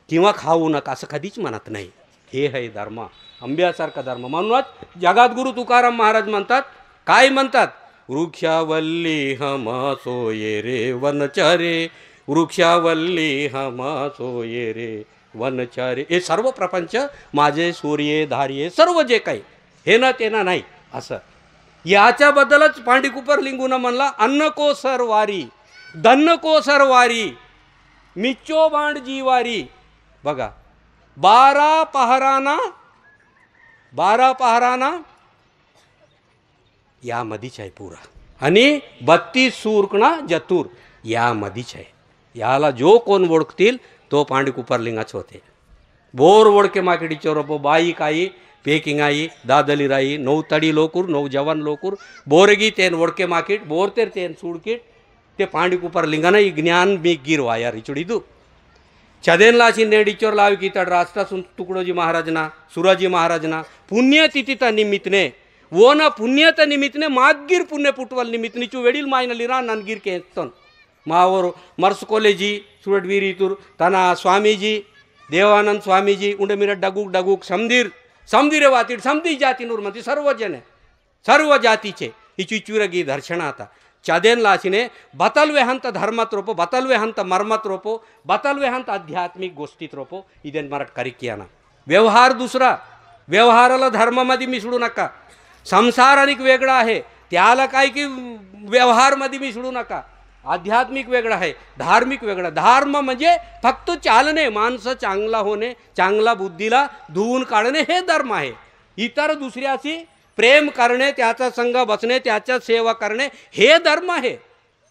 किंवा खाऊ नका असं कधीच म्हणत नाही. हे आहे धर्म आंब्यासारखा धर्म. म्हणूनच जगाद्गुरु तुकाराम महाराज म्हणतात काय म्हणतात? वृक्षावल्ली हम सोये रे वनचारे वृक्षावल्ली हम सोये रे वनचारे. हे सर्व प्रपंच माझे सूर्य धार्ये सर्व जे काही हे ना ते ना नाही असं. याच्याबद्दलच पांडी कुपरलिंगूनं म्हणला अन्न कोसर वारी धन्न कोसर वारी मिच्चो बांड जीवारी. बघा 12 पहाराना यामध्येच आहे पुरा आणि 32 सूर्कणा जतूर यामध्येच आहे. याला जो कोण ओळखतील तो पांडी कुपरलिंगाच होते. बोर ओळखे माकेडीचे रोपो बाई काई पेकिंग आई दादली राई 9 तडी लोकूर 9 जवान लोकूर बोरगी तेन ओळखे माकीट बोरतेर तेन सूडकीट ते पांडी कुपरलिंगाना ಈ ಜ್ಞಾನ ಗಿರ್ವಾಯಾರ ಇಚುಡಿದು ಚದೇನ್ಲಾಸಿ ನೇಡಿಚೋರ್ लावी की तड राष्ट्रासून तुकडोजी महाराजना सुराजी महाराजना पुण्यतिथीता निमित्तने ओन पुण्यत निमित्तने मागीर पुण्य पुटवल निमित्त नीचू वेडील मायनलिरा ननगीर केतन मावर मर्सकोलेजी सुरडवीरीतूर तना स्वामीजी देवानंद स्वामीजी उंडे मिर डगूक डगूक समधीर वातीड समधी जातीनूर म्हणते सर्व जन सर्व जातीचे इचुचुरगी दर्शन आता चदेन लासिने बतल्वे हंत धर्मत रोपो बतल्वे हंत मर्मत रोपो बतल्वे हंत आध्यात्मिक गोष्टीत रोपो इदेन मराठ करिकियाना व्यवहार दुसरा व्यवहाराला धर्मामध्ये मिसळू नका संसार अनेक वेगळा आहे त्याला काय की व्यवहारमध्ये मिसळू नका आध्यात्मिक वेगळा आहे धार्मिक वेगळा धर्म म्हणजे फक्त चालणे माणसं चांगला होणे चांगला बुद्धीला धुवून काढणे हे धर्म आहे इतर दुसऱ्याची प्रेम करणे त्याचा संग बसणे त्याच्या सेवा करणे हे धर्म आहे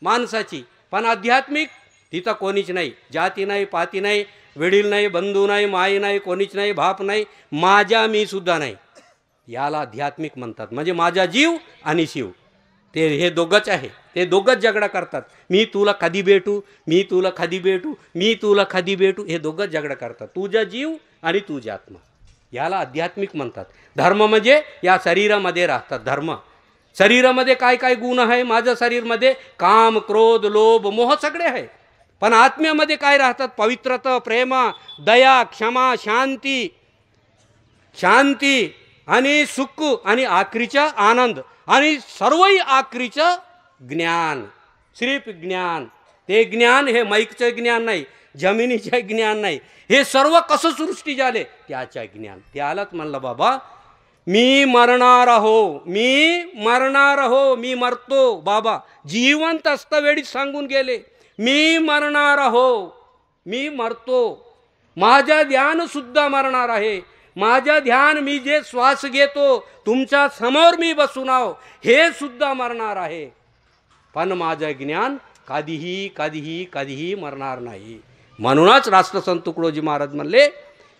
माणसाची पण आध्यात्मिक तिथं कोणीच नाही जाती नाही पाती नाही वडील नाही बंधू नाही माई नाही कोणीच नाही बाप नाही माझा मी सुद्धा नाही याला आध्यात्मिक म्हणतात म्हणजे माझा जीव आणि शिव ते हे दोघंच आहे ते दोघंच झगडा करतात मी तुला कधी भेटू मी तुला कधी भेटू मी तुला कधी भेटू हे दोघंच झगडा करतात तुझा जीव आणि तुझा आत्मा याला आध्यात्मिक म्हणतात धर्म म्हणजे या शरीरामध्ये राहतात धर्म शरीरामध्ये काय काय गुण आहे माझ्या शरीरमध्ये काम क्रोध लोभ मोह सगळे आहे पण आत्म्यामध्ये काय राहतात पवित्रता प्रेम दया क्षमा शांती आणि सुख आणि आखरीचा आनंद आणि सर्वही आखरीचं ज्ञान श्रीप ज्ञान ते ज्ञान हे मैकचं ज्ञान नाही जमिनीचे ज्ञान नाही हे सर्व कसं सृष्टी झाले त्याच्या ज्ञान त्यालाच म्हणलं बाबा मी मरणार हो मी मरतो बाबा जिवंत असता वेळीच सांगून गेले मी मरणार हो मी मरतो माझा ध्यान सुद्धा मरणार आहे माझा ध्यान मी जे श्वास घेतो तुमच्या समोर मी बसून आहो हे सुद्धा मरणार आहे पण माझं ज्ञान कधीही मरणार नाही म्हणूनच राष्ट्रसंत तुकडोजी महाराज म्हणले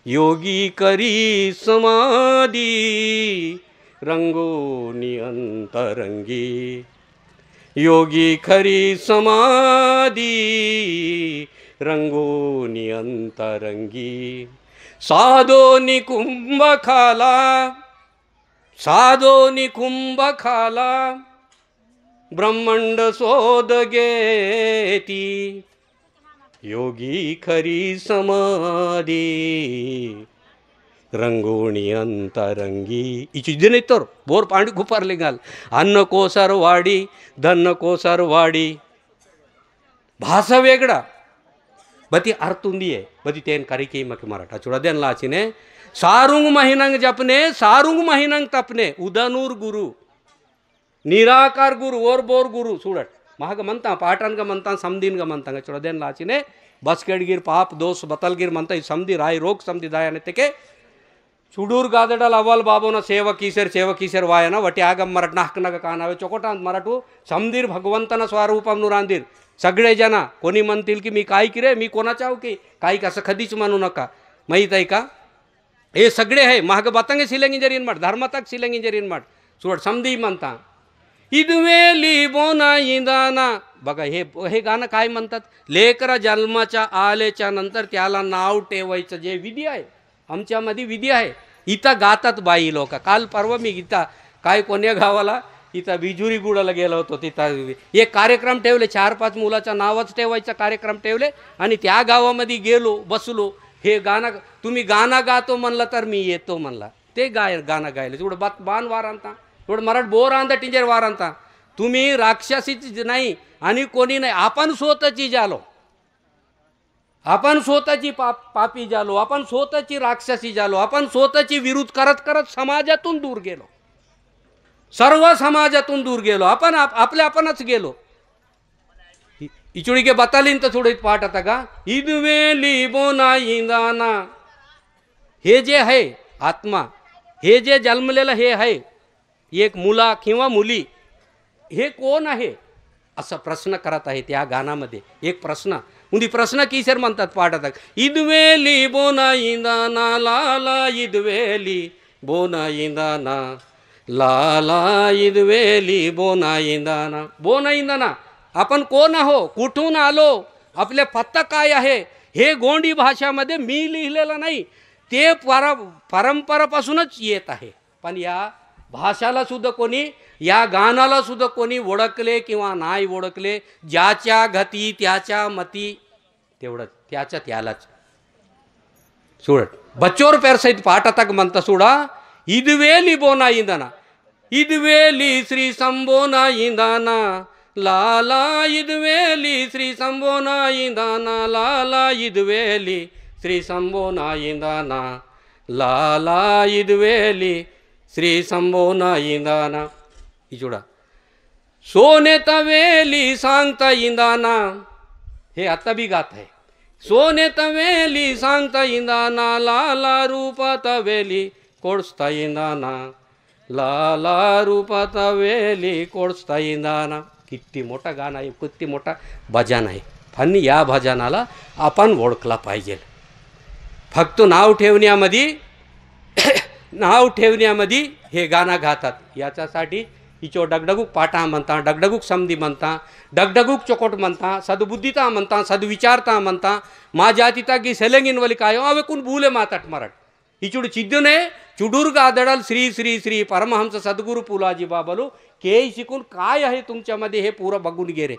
योगी करी समाधी रंगोनी अंतरंगी योगी खरी समाधी रंगोनी अंतरंगी साधो निकुंभ खाला ब्रह्मांड शोध घेती योगी खरी समाधी रंगोणी अंतरंगी इची नाही तर बोर पाणी खुपारले घाल अन्न कोसर वाडी धन्न कोसर वाडी भाषा वेगळा बती अर्थुंदी है बती तेन करिके मक मराठा चुड़ा देन लाचिने सारुंग महिनंग जपने सारुंग महिनंग तपने उदनूर गुरु निराकार गुरु और बोर गुरु सूडट महाग मनता पाटन का मनता समदीन का मनता चुड़ा देन लाचिने बसकेडगिर पाप दोष बतलगिर मनता समदी राय रोग समदी दायाने तेके चुडूर गादडल अव्वल बाबोना सेवा कीसर वायना वटी आगम मराठ नाहक नग कानावे चोकोटांत मराठू समदीर भगवंतना स्वरूपम नुरांदीर सगळे जना कोणी म्हणतील की मी काय की रे मी कोणाचा आहो की काही कसं कधीच म्हणू नका माहीत आहे का हे सगळे आहे महाग बतंगे सिलेंग इंजरीन माड धर्मतक सिलेंग इंजरीन माड सोड समधी म्हणता इदवेली बोना इंदाना बघा हे गाणं काय म्हणतात लेकरा जन्माच्या आल्याच्या नंतर त्याला नाव ठेवायचं जे विधी आहे आमच्यामध्ये विधी आहे इथं गातात बाई लोक काल परवा मी इथं काय कोण्या गावाला इथं बिजुरी गुडाला गेलो होतो तिथं एक कार्यक्रम ठेवले 4-5 मुलाचं नावच ठेवायचा कार्यक्रम ठेवले आणि त्या गावामध्ये गेलो बसलो हे गाणं तुम्ही गाणं गातो म्हणलं तर मी येतो म्हणला ते गाणं गायलं तेवढं बाण वार आणता थोडं मराठ बोर आणता टिंजर वार आणता तुम्ही राक्षसीच नाही आणि कोणी नाही आपण स्वतःची झालो आपण स्वतःची पापी झालो आपण स्वतःची राक्षसी झालो आपण स्वतःची विरोध करत करत समाजातून दूर गेलो सर्व समाजातून दूर गेलो आपण आपणच गेलो इचुळीके बतालीन तर थोडं पाठ आता का इदवेली बोना इंदाना हे जे आहे आत्मा हे जे जन्मलेलं हे आहे एक मुला किंवा मुली हे कोण आहे असा प्रश्न करत आहे त्या गाण्यामध्ये एक प्रश्न उंदी प्रश्न किसर म्हणतात पाठ आता इदवेली बोना इंदाना लाला इदवेली बोना इंदाना लाला इदवेली बोना इंदाना आपण कोण आहो कुठून आलो आपले पत्ता काय आहे हे गोंडी भाषामध्ये मी लिहिलेलं नाही ते परंपरापासूनच येत आहे पण या भाषाला सुद्धा कोणी, या गाण्याला सुद्धा कोणी ओळखले किंवा नाही ओळखले, ज्याच्या गती त्याच्या मती, तेवढंच त्याच्या त्यालाच सुडट बच्चोर पेर सहित पाठ तक म्हणता सुडा, इदवेली बोना इंदाना, इदवेली श्री संबोना इंदाना, लाला इदवेली श्री संबोना इंदाना, लाला इदवेली श्री संबोना इंदाना, लाला इदवेली श्री संबोना इंदाना. इचुडा सोने तवेली सांगता इंदाना, हे आता भी गात आहे. सोने तवेली सांगता इंदाना, लाला रूप तवेली कोडस्ता इंदाना, लाला रूप तवेली कोडस्ता इंदाना. किती मोठा गाणं आहे, किती मोठा भजन आहे. पण या भजनाला आपण ओळखला पाहिजे. फक्त नाव ठेवण्यामध्ये हे गाणं गातात. याच्यासाठी हिचो डगडगूक पाठा म्हणता, डगडगूक समधी म्हणता, डगडगूक चोकोट म्हणता, सद्बुद्धीता म्हणता, सद्विचारता म्हणता. माझ्या तिता की सेलेंगिन वली काय अवे कोण भूले माताट मराठ. हिचुड चिद्दुने चुडूर्ग आदडल श्री श्री श्री परमहंस सद्गुरू पुलाजी बाबालू के शिकून काय आहे तुमच्यामध्ये हे पुरं बघून गे रे.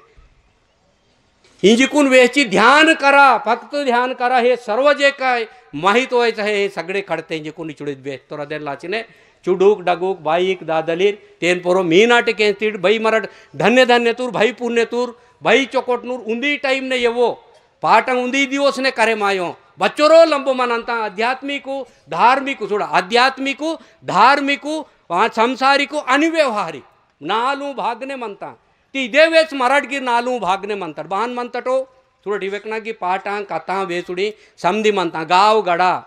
हिंजिकून वेळची ध्यान करा, फक्त ध्यान करा. हे सर्व जे काय माहीत व्हायचं आहे हे सगळे खडते जिकून इचुडीत बेस तोरा देन लाचीने चुडूक डगूक बाईक दादलीर तेन पोरो मी नाटके तीड भाई मराठ धन्य धन्य तूर भाई पुण्य तूर भाई चोकोटनूर उंदी टाइम ने येवो पाठ उंदी दिवस ने करे मायो बच्चोरो लंबो मनंता आध्यात्मिक धार्मिक सोडा आध्यात्मिक धार्मिक संसारिक आणि व्यवहारिक नालू भागने म्हणता. ती देवेच मराठगीर नालू भागने म्हणतात. बाहन म्हणताटो थोडं ठिवेकना की पाठां कथा वेचुडी समधी म्हणता. गावगडा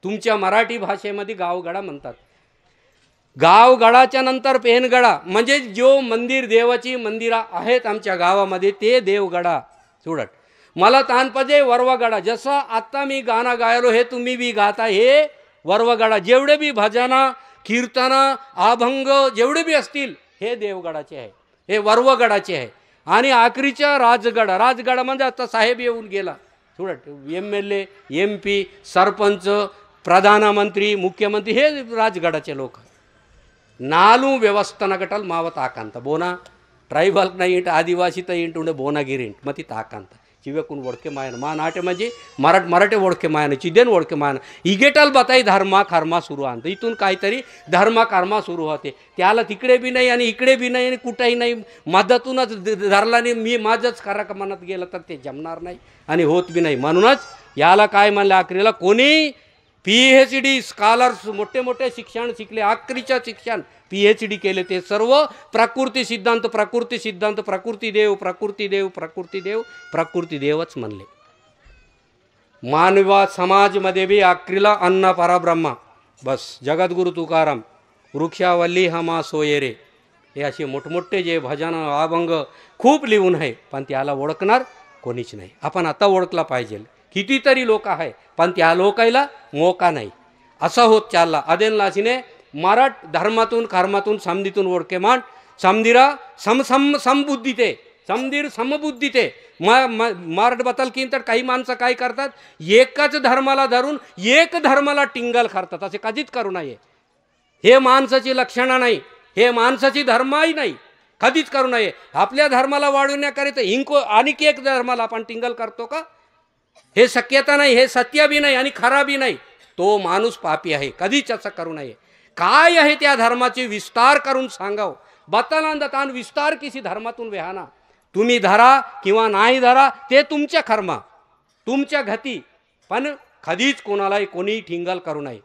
तुमच्या मराठी भाषेमध्ये गावगडा म्हणतात. गावगडाच्या नंतर पेनगडा म्हणजे जो मंदिर देवाची मंदिरा आहेत आमच्या गावामध्ये ते देवगडा. सोडट मला तानपजे वरवगडा. जसं आता मी गाणं गायलो हे तुम्ही बी गाता हे वरवगडा. जेवढे बी भजना कीर्तना अभंग जेवढे बी असतील हे देवगडाचे आहे, हे वरवगडाचे आहे. आणि आखरीच्या राजगडा. राजगडा म्हणजे आता साहेब येऊन गेला. थोडं MLA MP सरपंच प्रधानमंत्री मुख्यमंत्री हे राजगडाचे लोक. नालू व्यवस्थान गटल मावत आकांत बोना ट्रायबल नाही इंट आदिवासी तर इंट उंडे बोनागिरी इंट मग ती ताकांत चिवेकून ओळखे मायन मा नाटे म्हणजे मराठे ओळखे मायन चिदेन ओळखे मायन इगेटल बताई धर्मा कर्मा सुरू आणतं. इथून काहीतरी धर्मा कर्मा सुरू होते. त्याला तिकडे बी नाही आणि इकडे बी नाही आणि कुठेही नाही. मदतूनच धरला नाही मी माझंच करा का मनात गेलं तर ते जमणार नाही आणि होत बी नाही. म्हणूनच याला काय म्हणलं आखरीला कोणी PhD स्कॉलर्स मोठे मोठे शिक्षण शिकले आखरीचं शिक्षण PhD केले ते सर्व प्रकृती सिद्धांत प्रकृती सिद्धांत प्रकृती देव प्रकृती देव प्रकृती देव प्रकृती देवच म्हणले. मानवा समाजमध्ये बी आखरीला अन्न परब्रह्मा बस जगद्गुरु तुकाराम वृक्षावल्ली हमा सोयरे हे असे मोठमोठे जे भजन अभंग खूप लिहून आहे. पण त्याला ओळखणार कोणीच नाही. आपण आता ओळखला पाहिजे. कितीतरी लोक आहे पण त्या लोकायला मोका नाही. असं होत चालला. अदेन लासीने मराठ धर्मातून कर्मातून समधीतून ओळखे मान समधीरा समबुद्धीते समधीर समबुद्धीते मराठ बतल की तर काही माणसं काय करतात एकच धर्माला धरून एक धर्माला टिंगल करतात. असे कधीच करू नये. हे माणसाची लक्षणं नाही. हे माणसाची धर्मही नाही. कधीच करू नये. आपल्या धर्माला वाढवण्याकरिता हिंको आणखी एक धर्माला आपण टिंगल करतो का हे शक्यता नाही. हे सत्य बी नाही आणि खरा बी नाही. तो माणूस पापी आहे. कधीच असं करू नये. काय आहे त्या धर्माचे विस्तार करून सांगाव. बतानांदतान विस्तार किसी धर्मातून वेहाना. तुम्ही धरा किंवा नाही धरा ते तुमच्या कर्मा तुमच्या गती. पण कधीच कोणालाही कोणी ठिंगल करू नये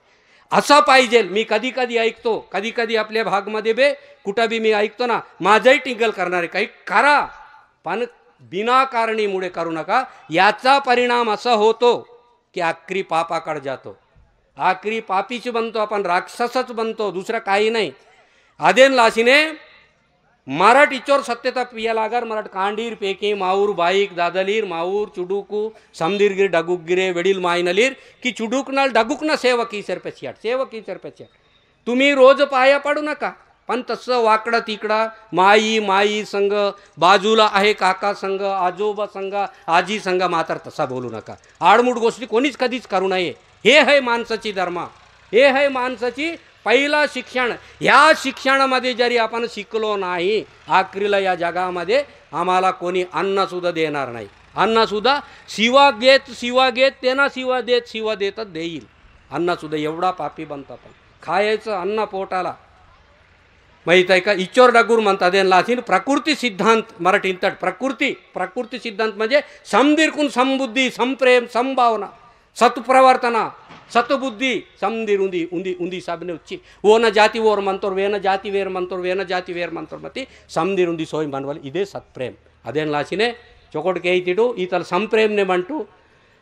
असं पाहिजे. मी कधी कधी ऐकतो कधी कधी आपल्या भागमध्ये बे कुठं बी मी ऐकतो ना माझंही टिंगल करणारे काही करा पण बिनाकारणीमुळे करू नका. याचा परिणाम असा होतो की आखरी पापाकडे जातो. आखरी पापीच बनतो आपण राक्षसच बनतो. दुसरं काही नाही. आदेन लासीने मराठ इचोर सत्यता पिया लागार मराठ कांडीर पेके माऊर बाईक दादलीर माऊर चुडूकू समदीरगिर डगुगिरे वेडील मायनलीर की चुडूकनाल डगुकना सेवकी सरपेशियाट सेवकी सरपेशियाट. तुम्ही रोज पाया पाडू नका पण तसं वाकडा तिकडा माई संघ बाजूला आहे काका संघ आजोबा संघ आजी संघ मात्र तसा बोलू नका. आडमुड गोष्टी कोणीच कधीच करू नये. हे आहे माणसाची धर्म. हे आहे माणसाची पहिला शिक्षण. ह्या शिक्षणामध्ये जरी आपण शिकलो नाही, आखरीला या जगामध्ये आम्हाला कोणी अन्नसुद्धा देणार नाही. अन्नसुद्धा शिवा घेत त्यांना शिवा देतच देईल. अन्नसुद्धा एवढा पापी बनतात. खायचं अन्न पोटाला माहीत आहे का. ईश्वर डगूर म्हणतात यांना प्रकृती सिद्धांत मराठीत. प्रकृती सिद्धांत म्हणजे समदीरकून समबुद्धी, संप्रेम, संभावना, सत्प्रवर्तना, सतबुद्धी, समदीर उंदी उंदी उंदी साबने उच्ची ओन जाती ओर मंतोर वेन जाती वेर मंतोर वेन जाती वेर मंतोर मती समदीर उंदी सोय मनवल इदे सत्प्रेम. ಅದೇನು ಲಾಚಿನೇ ಚೊಕೊಟ್ ಕೇಯ್ತಿಡು ಈತಲ್ ಸಂಪ್ರೇಮ್ನೆ ಬಂಟು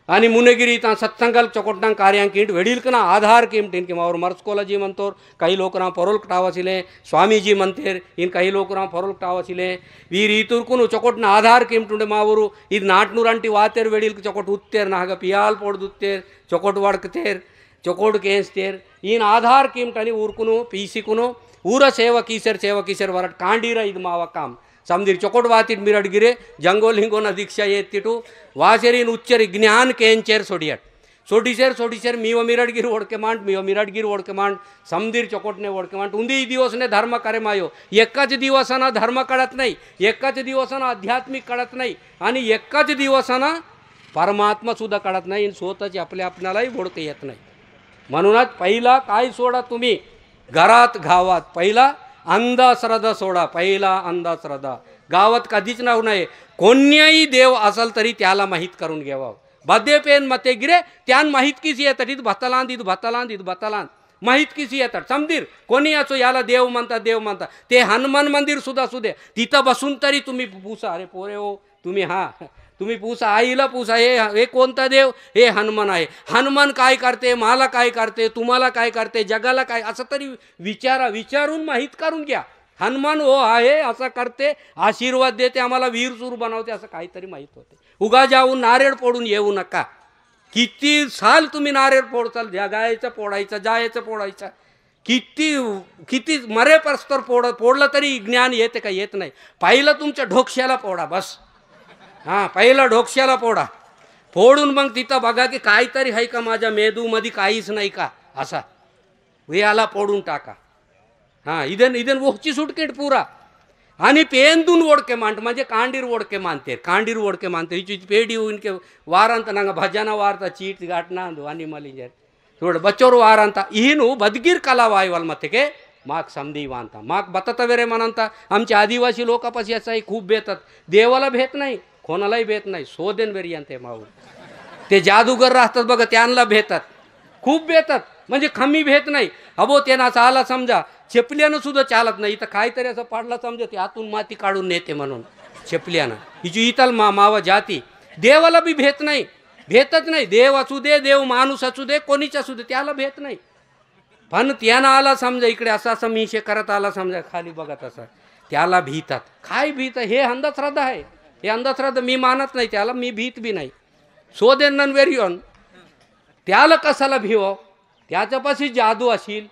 आणि मुनेगिरी इथं सत्संगाल चोकोटना कार्यांक इंट वेडीलकना आधार किमट इनके मावर मर्सकोलाजी म्हणतोर काही लोकना परोल्क टावसिले स्वामीजी म्हणतेर इन काही लोकना परोल्क टावसिले वीर इतुरकुन चोकोटना आधार किमटुंडे मावरू ಇದು 400 ಅಂಟಿ ವಾತೆರ್ वेडील चोकोट उत्तेर नाग पियाल पोडदुत्तेर चोकोट वडकतेर चोकोट केंस्तेर इन आधार किमटनी ऊरकुनु पीसिकुनु ಊರ ಸೇವಕೀಸರ್ ವರಟ್ ಕಾಂಡೀರ ಇದು ಮಾವ ಕಾಮ್ समदीर चोकोट वातीट मिरट गिरे जंगोल हिंगोना दीक्षा येतिटू वासेरीन उच्चर ज्ञान केंचेर सोडीसेर मीव मिरटगिरी ओडके मांड समदीर चोकोटने ओडके मांड उंदी दिवसने धर्म करे मायो एकाच दिवसाना धर्म कळत नाही एकाच दिवसाना आध्यात्मिक कळत नाही आणि एकाच दिवसाना परमात्मा सुद्धा कळत नाही स्वतःची आपल्यालाही ओळखता येत नाही. म्हणूनच पहिला काय सोडा तुम्ही घरात गावात पहिला अंधश्रद्धा सोडा. पहिला अंधश्रद्धा गावात कधीच नाव नाही. कोण्याही देव असेल तरी त्याला माहीत करून घ्यावा. बदे पेन मते गिरे त्यान माहीत किसी येतात इथं भतालांद माहीत किसी येतात. समदीर कोणी असो याला देव म्हणतात ते हनुमान मंदिर सुद्धा असू दे तिथं बसून तरी तुम्ही पूसा. अरे पोरे हो तुम्ही पूसा आईला पूसा हे कोणता देव हे हनुमान आहे. हनुमान काय करते मला काय करते तुम्हाला काय करते जगाला काय असं तरी विचारून माहीत करून घ्या. हनुमान हो आहे असं करते आशीर्वाद देते आम्हाला वीर सूर बनवते असं काहीतरी माहीत होते. उगा जाऊन नारळ फोडून येऊ नका. किती साल तुम्ही नारळ फोडचाल जगायचं फोडायचं किती मरेपर्यंत फोडलं तरी ज्ञान येते का येत नाही. पहिलं तुमच्या ढोक्याला फोडा बस. हां पहिला ढोक्याला फोडून मग तिथं बघा की काहीतरी आहे का माझ्या मेंदूमध्ये काहीच नाही का असा याला फोडून टाका. हां इदन वोची सुटकेट पुरा आणि पेंदून ओडके मांड म्हणजे कांडीर ओडके मानते हिची पेडी इनके वारांत ನಂಗೆ ಭಜನ ವಾರ್ತ ಚೀಟ್ ಘಾಟ್ನಾ ಅಂದು ಅನಿಮಲಿಂಜರ್ ನೋಡು ಬಚ್ಚೋರು ವಾರಂತ ಈನು ಬದಗಿರ್ ಕಲಾವಾಯ್ವಲ್ ಮತ್ತೆಗೆ माक समदीवा ಅಂತ माक बततवेरे म्हणता आमचे आदिवासी लोकांपाशी असाही खूप भेटतात. देवाला भेट नाही कोणालाही भेट नाही. शोधेन वेरी आणते माऊ ते जादूगर राहतात बघा त्यांना भेटतात खूप भेटतात म्हणजे कमी भेट नाही. अबो त्यांना चाला समजा चेपल्यानं सुद्धा चालत नाही. इथं काहीतरी असं पाडला समजा ते आतून माती काढून नेते म्हणून चेपल्यानं हिची इथल मावा जाती. देवाला बी भेट नाही भेटत नाही. देव असू दे देव माणूस असू दे कोणीच असू दे त्याला भेट नाही. पण त्यानं आला समजा इकडे असं मीशे करत आला समजा खाली बघत असं त्याला भीतात. काय भीत हे अंधश्रद्धा आहे. हे अंधश्रद्धा मी मानत नाही त्याला मी भीत बी नाही. शोधेन नन वेरियन त्याला कसाला भिव त्याच्यापाशी जादू असेल.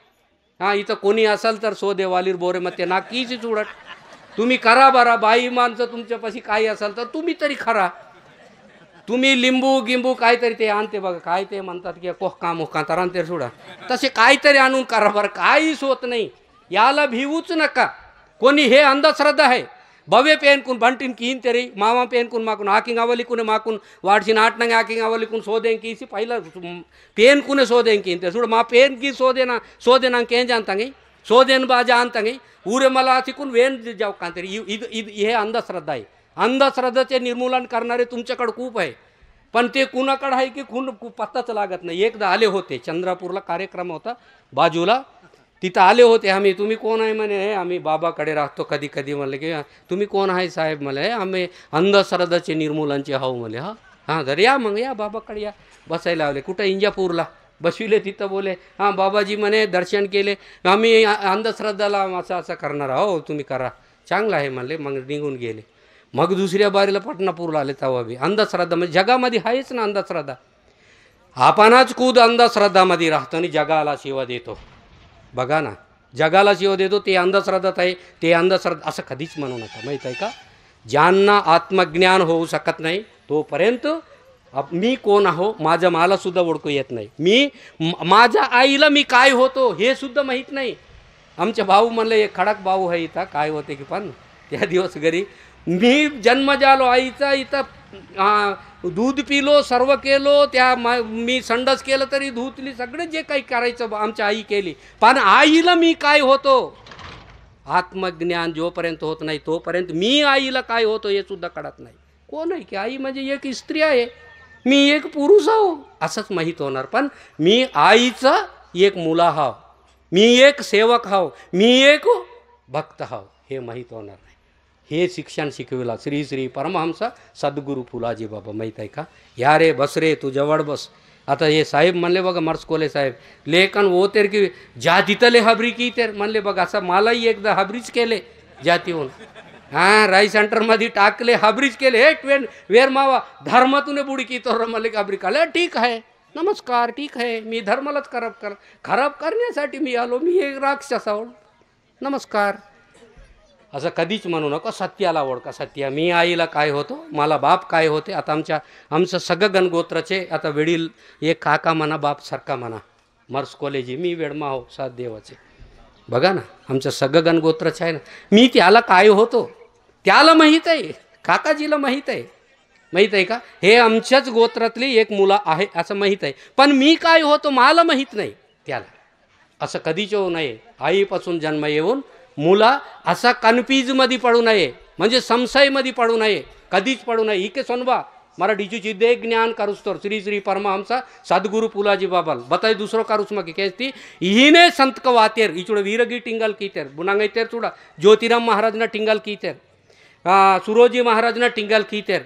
हां इथं कोणी असेल तर शोधेवालीर बोरे मग ते नाकीची चुडट तुम्ही करा बरा. बाई माणसं तुमच्यापाशी काही असेल तर तुम्ही तरी खरा. तुम्ही लिंबू गिंबू काहीतरी ते आणते बघा काय ते म्हणतात की कोहका मोका तर आणते सोडा तसे काहीतरी आणून करा बरं. काहीच होत नाही. याला भिवूच नका. कोणी हे अंधश्रद्धा आहे. बवे पेनकून बंटीन कीन तेरी मामा पेनकून माकून हाकिंग आवलिकून माकून वाडशीन आटनंगे हाकिंग आवलिकून सोदें कीसी पहिला पेनकूने सोदें कीन ते सोड मा पेन की सोदेना कें जानतांगे सोदेन बाजा आणतांगे ऊरे मला तिकून वेन जाऊ कांतरी हे अंधश्रद्धा आहे. अंधश्रद्धाचे निर्मूलन करणारे तुमच्याकडे खूप आहे पण ते कुणाकडे आहे की पत्ताच लागत नाही. एकदा आले होते चंद्रपूरला कार्यक्रम होता बाजूला तिथं आले होते. आम्ही तुम्ही कोण आहे म्हणे आम्ही बाबाकडे राहतो कधी कधी म्हणले की तुम्ही कोण आहे साहेब मला आम्ही अंधश्रद्धाचे निर्मूलनचे हाव म्हणले. हां तर या मग या बाबाकडे या बसायला लावले. कुठं इंजापूरला बसविले तिथं बोले हां बाबाजी म्हणे दर्शन केले आम्ही अंधश्रद्धाला असं करणार हो तुम्ही करा चांगलं आहे म्हणले. मग निघून गेले. मग दुसऱ्या बारीला पटनापूरला आले तेव्हा बी अंधश्रद्धा म्हणजे जगामध्ये आहेच ना अंधश्रद्धा. आपणच खुद अंधश्रद्धामध्ये राहतो आणि जगाला सेवा देतो. बघा ना जगाला सेवा देतो ते अंधश्रद्धात आहे. ते अंधश्रद्धा असं कधीच म्हणू नका माहीत आहे का. ज्यांना आत्मज्ञान होऊ शकत नाही तोपर्यंत मी कोण आहो माझं मला सुद्धा ओळखू येत नाही. माझ्या आईला मी काय होतो हे सुद्धा माहीत नाही. आमच्या भाऊ म्हणलं एक खडक भाऊ आहे इथं काय होते की पण त्या दिवस घरी मी जन्म झालो आईचा इथं दूध पिलो सर्व केलो मी संडास केलं तरी धुतली सगळे जे काही करायचं आमच्या आई केली. पण आईला मी काय होतो आत्मज्ञान जोपर्यंत होत नाही तोपर्यंत मी आईला काय होतो हे सुद्धा कळत नाही. कोण आहे की आई म्हणजे एक स्त्री आहे मी एक पुरुष आहो असंच माहीत होणार. पण मी आईचं एक मुला हाव मी एक सेवक हाव मी एक भक्त हाव हे माहीत होणार नाही. हे शिक्षण शिकविला श्री श्री परमहंस सद्गुरू फुलाजी बाबा. माहीत आहे का. या रे बस रे तू जवळ बस. आता हे साहेब म्हणले बघा मर्सकोले साहेब लेखन वो तेर की जातीतले हबरी की तेर म्हणले बघा असं मलाही एकदा हबरीच केले जातीहून राई सेंटरमध्ये टाकले हबरीच केले. हे वेर मावा धर्मातून बुडी की तो मला हबरी काले ठीक आहे नमस्कार ठीक आहे मी धर्मालाच खराब करण्यासाठी मी आलो मी एक राक्षस आहो नमस्कार असं कधीच म्हणू नको. सत्याला ओळखा सत्य. मी आईला काय होतो मला बाप काय होते. आता आमचं सगळं गणगोत्राचे आता वडील एक काका म्हणा बाप सारखा म्हणा मर्सकोलेजी मी वेडमा हो सात देवाचे बघा ना आमचं सगळं गणगोत्राचे आहे ना. मी त्याला काय होतो त्याला माहीत आहे काकाजीला माहीत आहे का. हे आमच्याच गोत्रातली एक मुलं आहे असं माहीत आहे. पण मी काय होतो मला माहीत नाही त्याला. असं कधीच होऊ नये. आईपासून जन्म येऊन मुला असा कन्फ्यूजमध्ये पडू नये म्हणजे संशयमध्ये पडू नये कधीच पडू नये. इके सोनबा मारा डीचू चिदे ज्ञान करूस तर श्री श्री परमहंस सद्गुरू फुलाजी बाबाल बताई दूसरो करूस मग कहती इने संत का वातेर इचुड़ वीरगी टिंगल कीतेर बुनांगई तेर चुड़ा ज्योतिराम महाराज ना टिंगल कीतेर सुरोजी महाराज ना टिंगल कीतेर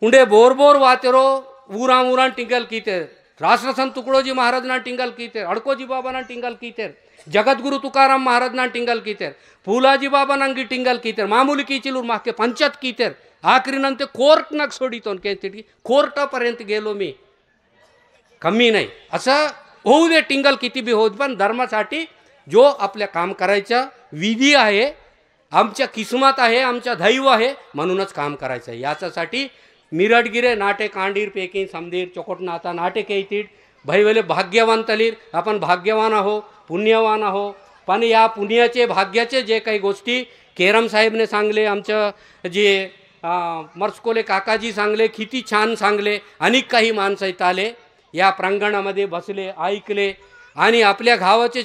उंडे बोर बोर वातेरो ऊरा टिंगल कीतेर राष्ट्रसंत तुकडोजी महाराज ना टिंगल कीतेर अडकोजी बाबा ना टिंगल कीतेर जगद्गुरु तुकाराम महाराज ना टिंगल कीतेर फुलाजी बाबा ನಂಗಿ टिंगल कीतेर मामूली कीचिलूर माके पंचायत कीतेर आखरी नंतर कोर्ट नाग सोडितो कहते कोर्टापर्यंत गेलो मी कमी नाही. असं होऊ दे टिंगल किती बी होत पण धर्मासाठी जो आपल्या काम करायचं विधी आहे आमच्या किस्मत आहे आमच्या दैव आहे म्हणूनच काम करायचं आहे. याच्यासाठी मिरटगिरे नाटे कांडीर पेकिन समधीर चोकोटनाथा नाटे केतीड भैवले भाग्यवान तलीर आपण भाग्यवान आहो पुण्यवान आहो. पण या पुण्याचे भाग्याचे जे काही गोष्टी केरम साहेबने सांगले आमचं जे मर्सकोले काकाजी सांगले किती छान सांगले. अनेक काही माणसं इथं आले या प्रांगणामध्ये बसले ऐकले आणि आपल्या गावाचे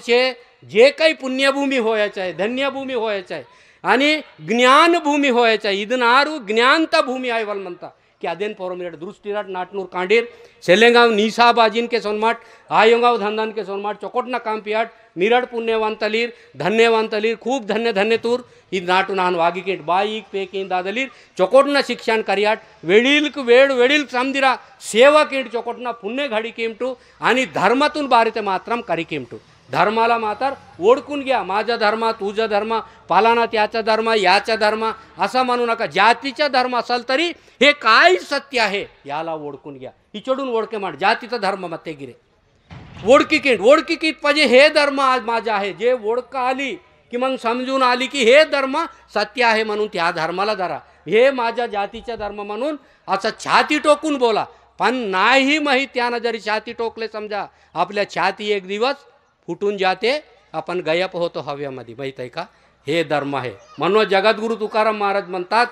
जे काही पुण्यभूमी व्हायचं आहे धन्यभूमी व्हायचं आहे आणि ज्ञानभूमी व्हायचं आहे. ಇದನ್ನಾರು ज्ञानता भूमी आहे वाल म्हणता कि अदेन पोरमिरट दृष्टिराट नाटनूर कांडीर सेलेगांव नीसाबाजीन के सोनमाट आयोगांव धंदान के सोनमाट चोकोटना कांपियाट मिरट पुण्यवान तलीर धन्यवान तलीर खूब धन्य तूर ही नाटू नान वागिकेट बाईक पेकिन दादलीर चोकोटना शिक्षण करियाट वेळील वेळील समदिरा सेवा केट चोकोटना पुण्य घडी केमटू आणि धर्मातून बारिते मात्रम करी केमटू. धर्माला मातर ओळखून घ्या. माझा धर्म तुझा धर्म पालाना त्याचा धर्म याचा धर्म असं म्हणू नका. जातीचा धर्म असेल तरी हे काय सत्य आहे याला ओळखून घ्या. इचडून ओळखे माड जातीचा धर्म मते गिरे ओळखी कीत पाहिजे हे धर्म आज माझा आहे. जे ओळख आली की मग समजून आली की हे धर्म सत्य आहे म्हणून त्या धर्माला धरा. हे माझ्या जातीचा धर्म म्हणून असं छाती टोकून बोला. पण नाही माहीत त्यानं जरी छाती टोकले समजा आपल्या छाती एक दिवस फुटून जाते आपण गायब होतो हव्यामध्ये. माहीत आहे का. हे धर्म आहे म्हणून जगद्गुरु तुकाराम महाराज म्हणतात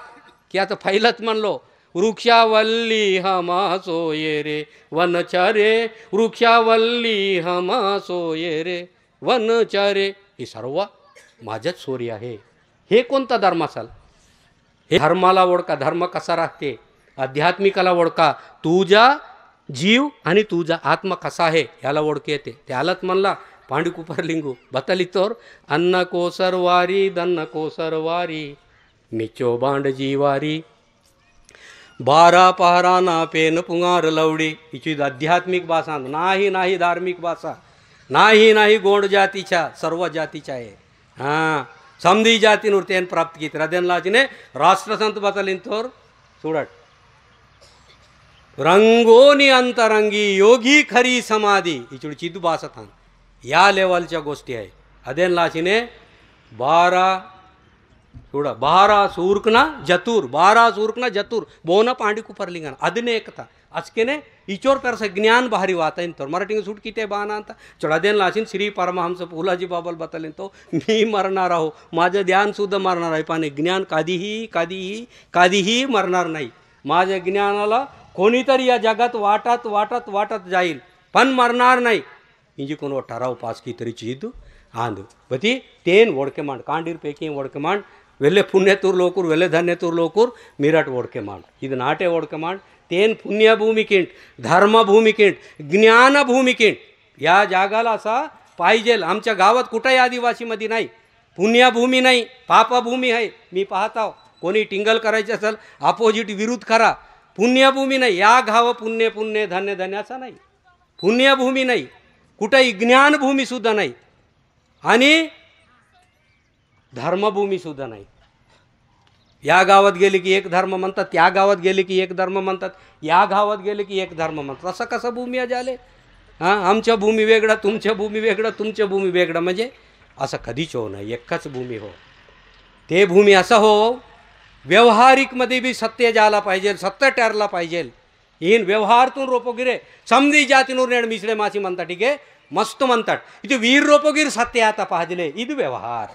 की आता पहिलंच म्हणलो वृक्षावल्ली हम सोये रे वनचरे वृक्षावल्ली हम सोये रे वनचरे ही सर्व माझ्याच सोरी आहे. हे कोणता धर्म असाल. हे धर्माला ओळखा. धर्म कसा राहते आध्यात्मिकाला ओळखा. तुझा जीव आणि तुझा आत्मा कसा आहे याला ओळख येते. त्यालाच म्हणला पांडुकुपर लिंगू बतली तोर अन्न कोसरवारी दन्न कोसरवारी मिचो बांड जीवारी बारा पहाराना पेन पुंगार लवडी. हिची आध्यात्मिक भाषा नाही धार्मिक भाषा नाही गोंड जातीच्या सर्व जातीच्या आहे. हां समधी जातीनूर तेन प्राप्त की हृदयन लाचने राष्ट्रसंत बतलीन तोर सुडट रंगोनी अंतरंगी योगी खरी समाधी हिची चिदू भाषा था या लेवलच्या गोष्टी आहे. अदेन लाचीने 12 एवढा बारा सूर्कना जतूर बारा सूर्कना जतूर बोन पांडी कुपरलिंगन ಅದನ್ನೇ ಏಕತಾ ಅಸ್ಕೆನೆ ಈಚೋರ್ ಪೆರಸ ಜ್ಞಾನ ಬಾರಿ ವಾತಾಯಿನ್ ಮರಾಠಿಗೆ ಸುಟ್ ಕಿತೆ ಬಾನ ಅಂತ चढादेन लासीन श्री परमहंस फुलाजी बाबाल बतालेन तो मी मरणार आहो माझं ध्यान सुद्धा मरणार आहे पण ज्ञान कधीही मरणार नाही माझ्या ज्ञानाला कोणीतरी या जगात वाटत जाईल पण मरणार नाही इंजी कोण ठराव पास की तरी चीद आंद बती तेन ओडके मांड कांडीर पैकी ओडके मांड वेल्ले पुण्यतूर लोकूर वेल्ले धन्यतूर लोकूर मिरट ओडके मांड ಇದು ನಾಟೆ ಓಡ್ಕೆ ಮಾಂಡ್ तेन पुण्यभूमी किंट धर्मभूमी किंट ज्ञानभूमी किंट या जागाला असा पाहिजेल आमच्या गावात कुठेही आदिवासीमध्ये नाही पुण्यभूमी नाही पापभूमी आहे मी पाहताव कोणी टिंगल करायचे असेल अपोजिट विरुद्ध करा पुण्यभूमी नाही या गाव पुण्य धन्य असा नाही पुण्यभूमी नाही कुठेही ज्ञानभूमी सुद्धा नाही आणि धर्मभूमी सुद्धा नाही या गावात गेले की एक धर्म म्हणतात त्या गावात गेले की एक धर्म म्हणतात या गावात गेले की एक धर्म म्हणतात असं कसं भूमी झाले हां आमच्या भूमी वेगळा तुमच्या भूमी वेगळा तुमच्या भूमी वेगळा म्हणजे असं कधीच हो नाही एकच भूमी हो ते भूमी असं हो व्यवहारिकमध्ये बी सत्य झाला पाहिजे सत्य ठरला पाहिजे इन व्यवहारतून रोपोगिरे समधी जातीनूर नेड मिसळे मासी म्हणतात ठीक आहे मस्त म्हणतात इथे वीर रोपोगिर सत्य आता पाहिजे ಇದು व्यवहार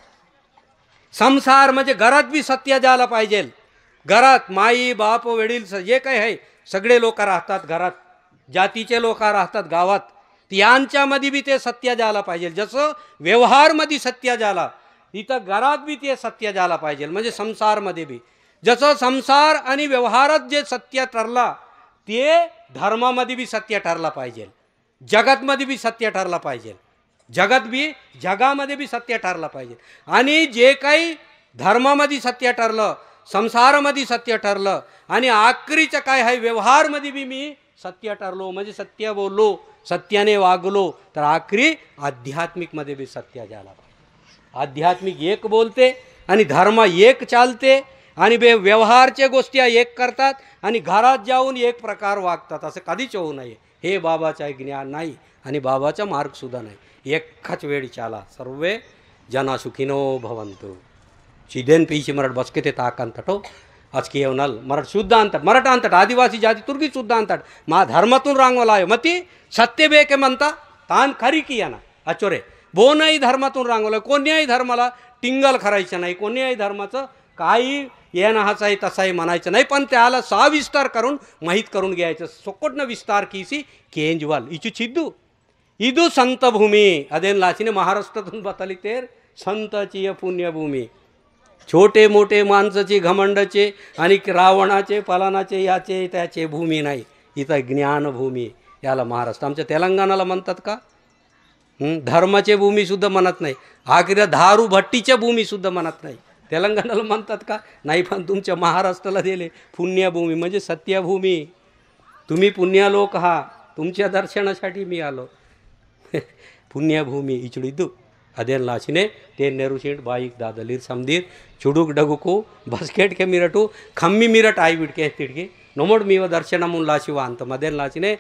संसार म्हणजे घरात बी सत्य झाला पाहिजे घरात माई बाप वडील जे काही आहे सगळे लोक राहतात घरात जातीचे लोक राहतात गावात यांच्यामध्ये बी ते सत्य झाला पाहिजे जसं व्यवहारमध्ये सत्य झाला इथं घरात बी ते सत्य झाला पाहिजे म्हणजे संसारमध्ये बी जसं संसार आणि व्यवहारात जे सत्य ठरला ते धर्मामध्ये बी सत्य ठरला पाहिजे जगातमध्ये बी सत्य ठरला पाहिजे जगत बी जगामध्ये बी सत्य ठरला पाहिजे आणि जे काही धर्मामध्ये सत्य ठरलं संसारामध्ये सत्य ठरलं आणि आखरीचं काय आहे व्यवहारमध्ये बी मी सत्य ठरलो म्हणजे सत्य बोललो सत्याने वागलो तर आखरी आध्यात्मिकमध्ये बी सत्य झाला पाहिजे आध्यात्मिक एक बोलते आणि धर्म एक चालते आणि व्यवहारच्या गोष्टी एक करतात आणि घरात जाऊन एक प्रकार वागतात असं कधीच होऊ नये हे बाबाचं ज्ञान नाही आणि बाबाचा मार्ग सुद्धा नाही एकच वेळी चाला सर्वे जना सुखिनो भवंतु चिदेन पीची मराठ बसके ते ताक अंतटो आज की येवनाल मराठ शुद्ध अंतट मराठ अंतट आदिवासी जाती तुर्गी शुद्ध अंतट मा धर्मातून रांगवला आहे मती सत्य बेके म्हणता तान खरी की ना अचोरे बोनही धर्मातून रांगवलं कोण्याही धर्माला टिंगल करायचं नाही कोण्याही धर्माचं काही येणं हाचाही तसाही म्हणायचं नाही पण त्याला सविस्तार करून माहीत करून घ्यायचं सोकोटनं विस्तार कीसी केंजवाल इचू चिद्दू ಇದು ಸಂತ ಭೂಮಿ ಅದೇನು ಲಾಚಿನೇ महाराष्ट्रातून बताली तेर संताची पुण्यभूमी छोटे मोठे माणसाचे घमंडाचे आणि रावणाचे पलानाचे याचे त्याचे भूमी नाही इथं ज्ञानभूमी याला महाराष्ट्र आमच्या तेलंगणाला म्हणतात का धर्माचे भूमीसुद्धा म्हणत नाही आखरी दारू भट्टीच्या भूमीसुद्धा म्हणत नाही तेलंगणाला म्हणतात का नाही पण तुमच्या महाराष्ट्राला दिले पुण्यभूमी म्हणजे सत्यभूमी तुम्ही पुण्य लोक हा तुमच्या दर्शनासाठी मी आलो पुण्यभूमी इचुडिद्दु अदेन लाचिने ते नेरुशीट बाईक दादलीर समदीर चुडुक डगुको बस्केट के मिरटू खम्मी मिरट आई बिडके तिडकी नोमोड मीव दर्शन मुन लाचिवा अंत मदेन लाचिने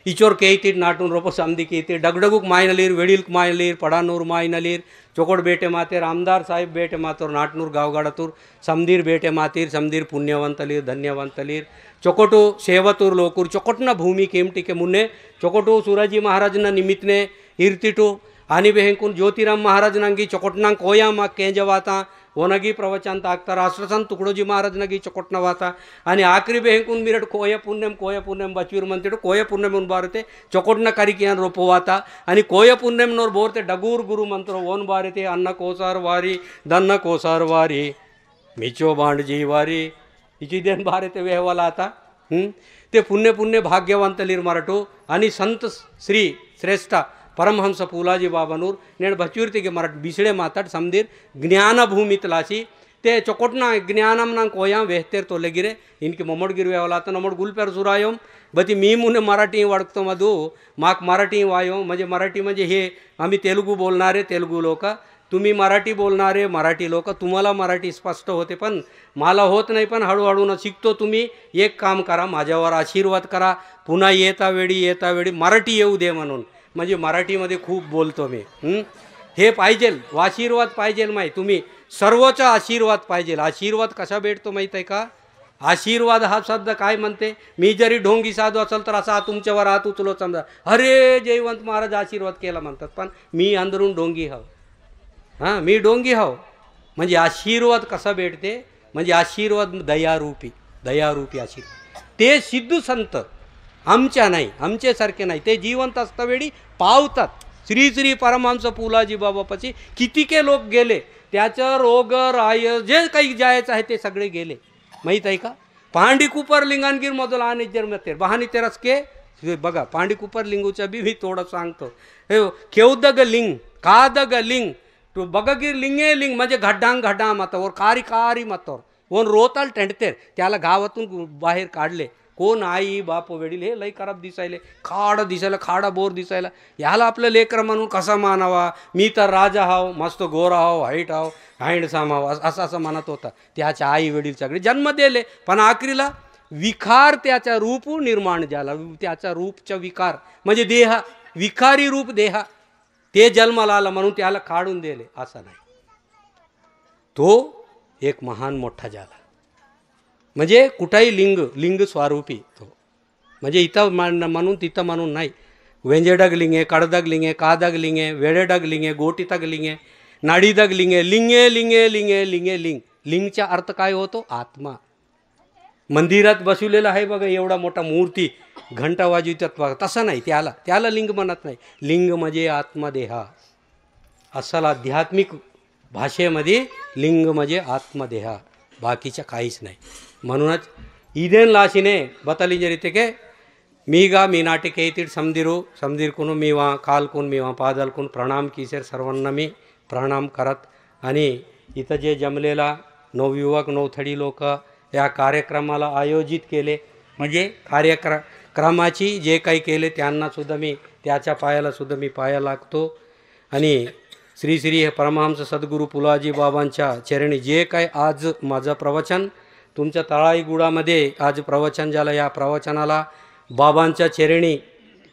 इचोर केयतीड नाटून रोपो समदी केती डगडगुक मायनलीर वेडील मायनलीर पडानूर मायनलीर चोकोड बेटे मातेर आमदार साहेब बेटे मातोर नाटनूर गावगाडातूर समदीर बेटे मातीर समदीर पुण्यवंतलीर धन्यवंतलीर चोकोटू सेवतूर लोकूर चोकोटना भूमी केमटिके मुन्ने चोकोटू सूराजी महाराजना निमित्तने इर्तिटू आणि बेहंकून ज्योतिराम महाराजनांगी चोकोटना कोया मा केंजवाता ओनगी प्रवचन ताकता राष्ट्रसंत तुकडोजी महाराजनगी चोकोटना वाता आणि आखरी बेहंकून मिरट कोय पुण्यम बचवीर म्हणते कोय पुण्यम म्हणून बारते चोकोटना करिकियान रोपवाता आणि कोय पुण्यम नोर बोरते डगूर गुरु मंत्र ओन बारते अन्न कोसार वारी दन्न कोसार वारी मिचो बांडजी वारी हिची देन बारते वेहवाला आता ते पुण्य भाग्यवंतलीर मराठो आणि संत श्री श्रेष्ठ परमहंस फुलाजी बाबानूर नेण बचूर्तिगे मराठ बिसळे माताड समदीर ज्ञानभूमित लाची ते चोकोटना ज्ञानम ना कोया वेहतेर तो लगिरे इनकी मोमडगिर वेवला आता नमोड गुलपेर सुरायो बती मी मुने मराठी वाडकतो मधू माक मराठी वायो म्हणजे मराठी म्हणजे हे आम्ही तेलुगू बोलणारे तेलुगू लोक तुम्ही मराठी बोलणारे मराठी लोक तुम्हाला मराठी स्पष्ट होते पण मला होत नाही पण हळूहळू न शिकतो तुम्ही एक काम करा माझ्यावर आशीर्वाद करा पुन्हा येता वेळी मराठी येऊ दे म्हणून म्हणजे मराठीमध्ये खूप बोलतो मी हे पाहिजे आशीर्वाद पाहिजे माही तुम्ही सर्वचा आशीर्वाद पाहिजे. आशीर्वाद कसा भेटतो माहीत आहे का? आशीर्वाद हा शब्द काय म्हणते? मी जरी ढोंगी साधू असेल तर असा तुमच्यावर हात उचलो समजा, अरे जयवंत महाराज आशीर्वाद केला म्हणतात, पण मी अंदरून ढोंगी हाव. हां, मी ढोंगी हाव. म्हणजे आशीर्वाद कसा भेटते? म्हणजे आशीर्वाद दयारूपी, दयारूपी आशीर्वाद. ते सिद्धू संत आमच्या नाही, आमच्यासारखे नाही, ते जिवंत असतावेळी पावतात. श्री श्री परमहंस पुलाजी बाबापाशी कितीके लोक गेले, त्याचं रोग राय जे काही जायचं आहे ते सगळे गेले. माहीत आहे का? पांडीकुपर लिंगानगीर मधून आणि जन्मतेर बहानी तेरस के बघा. पांडीकुपर लिंगूच्या बी मी थोडं सांगतो. हे केवदग लिंग कादग लिंग तू बगगीर लिंगे लिंग म्हणजे घड्डांग घड्डा मातावर कारी कारी मातावर कोण रोताल टेंडतेर, त्याला गावातून बाहेर काढले. कोण आई बाप वडील हे लई खराब दिसायले, खाड दिसायला, खाडा बोर दिसायला. ह्याला आपलं लेकर म्हणून कसा मानावा? मी तर राजा हाव, मस्त गोरा हाव, हाईट हाव, हँडसाम हाव, असं असं म्हणत होता. त्याच्या आई वडील सगळे जन्म दिले, पण आखरीला विकार त्याचा रूप निर्माण झाला. त्याचा रूपचा विकार म्हणजे देह, विकारी रूप देह, ते जन्माला आला म्हणून त्याला काढून दिले असं नाही. तो एक महान मोठा झाला. म्हणजे कुठंही लिंग, लिंग स्वरूपी तो. म्हणजे इथं म्हणून तिथं म्हणून नाही. वेंजेडग लिंगे, कडदग लिंगे, कादग लिंगे, वेडेडग लिंगे, गोटीतग लिंगे, नाडीदग लिंगे, लिंगे लिंगे लिंगे लिंगे लिंग. लिंगचा अर्थ काय होतो? आत्मा. मंदिरात बसवलेला आहे बघा एवढा मोठा मूर्ती, घंटा वाजवितात, तसं नाही. त्याला लिंग म्हणत नाही. लिंग म्हणजे आत्मदेहा. असल आध्यात्मिक भाषेमध्ये लिंग म्हणजे आत्मदेहा, बाकीच्या काहीच नाही. म्हणूनच इदेन लाशिने बतलिंजरिते के मीगा मी नाटिके इतिड समदिरू समदिरकुन मीवा कालकुन मीवा पादलकुन प्रणाम कीसेर सर्वांना मी प्रणाम करत. आणि इथं जे जमलेला नवयुवक नवथडी लोक या कार्यक्रमाला आयोजित केले, म्हणजे कार्यक्रमाची जे काही केले त्यांनासुद्धा मी त्याच्या पायालासुद्धा मी पाया लागतो. आणि श्री श्री हे परमहंस सद्गुरू पुलाजी बाबांच्या चरणी जे काही आज माझं प्रवचन तुमच्या तळाईगुडामध्ये आज प्रवचन झालं, या प्रवचनाला बाबांच्या चरणी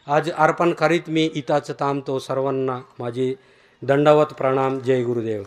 आज अर्पण करीत मी इथंच थांबतो. सर्वांना माझी दंडवत प्रणाम. जय गुरुदेव.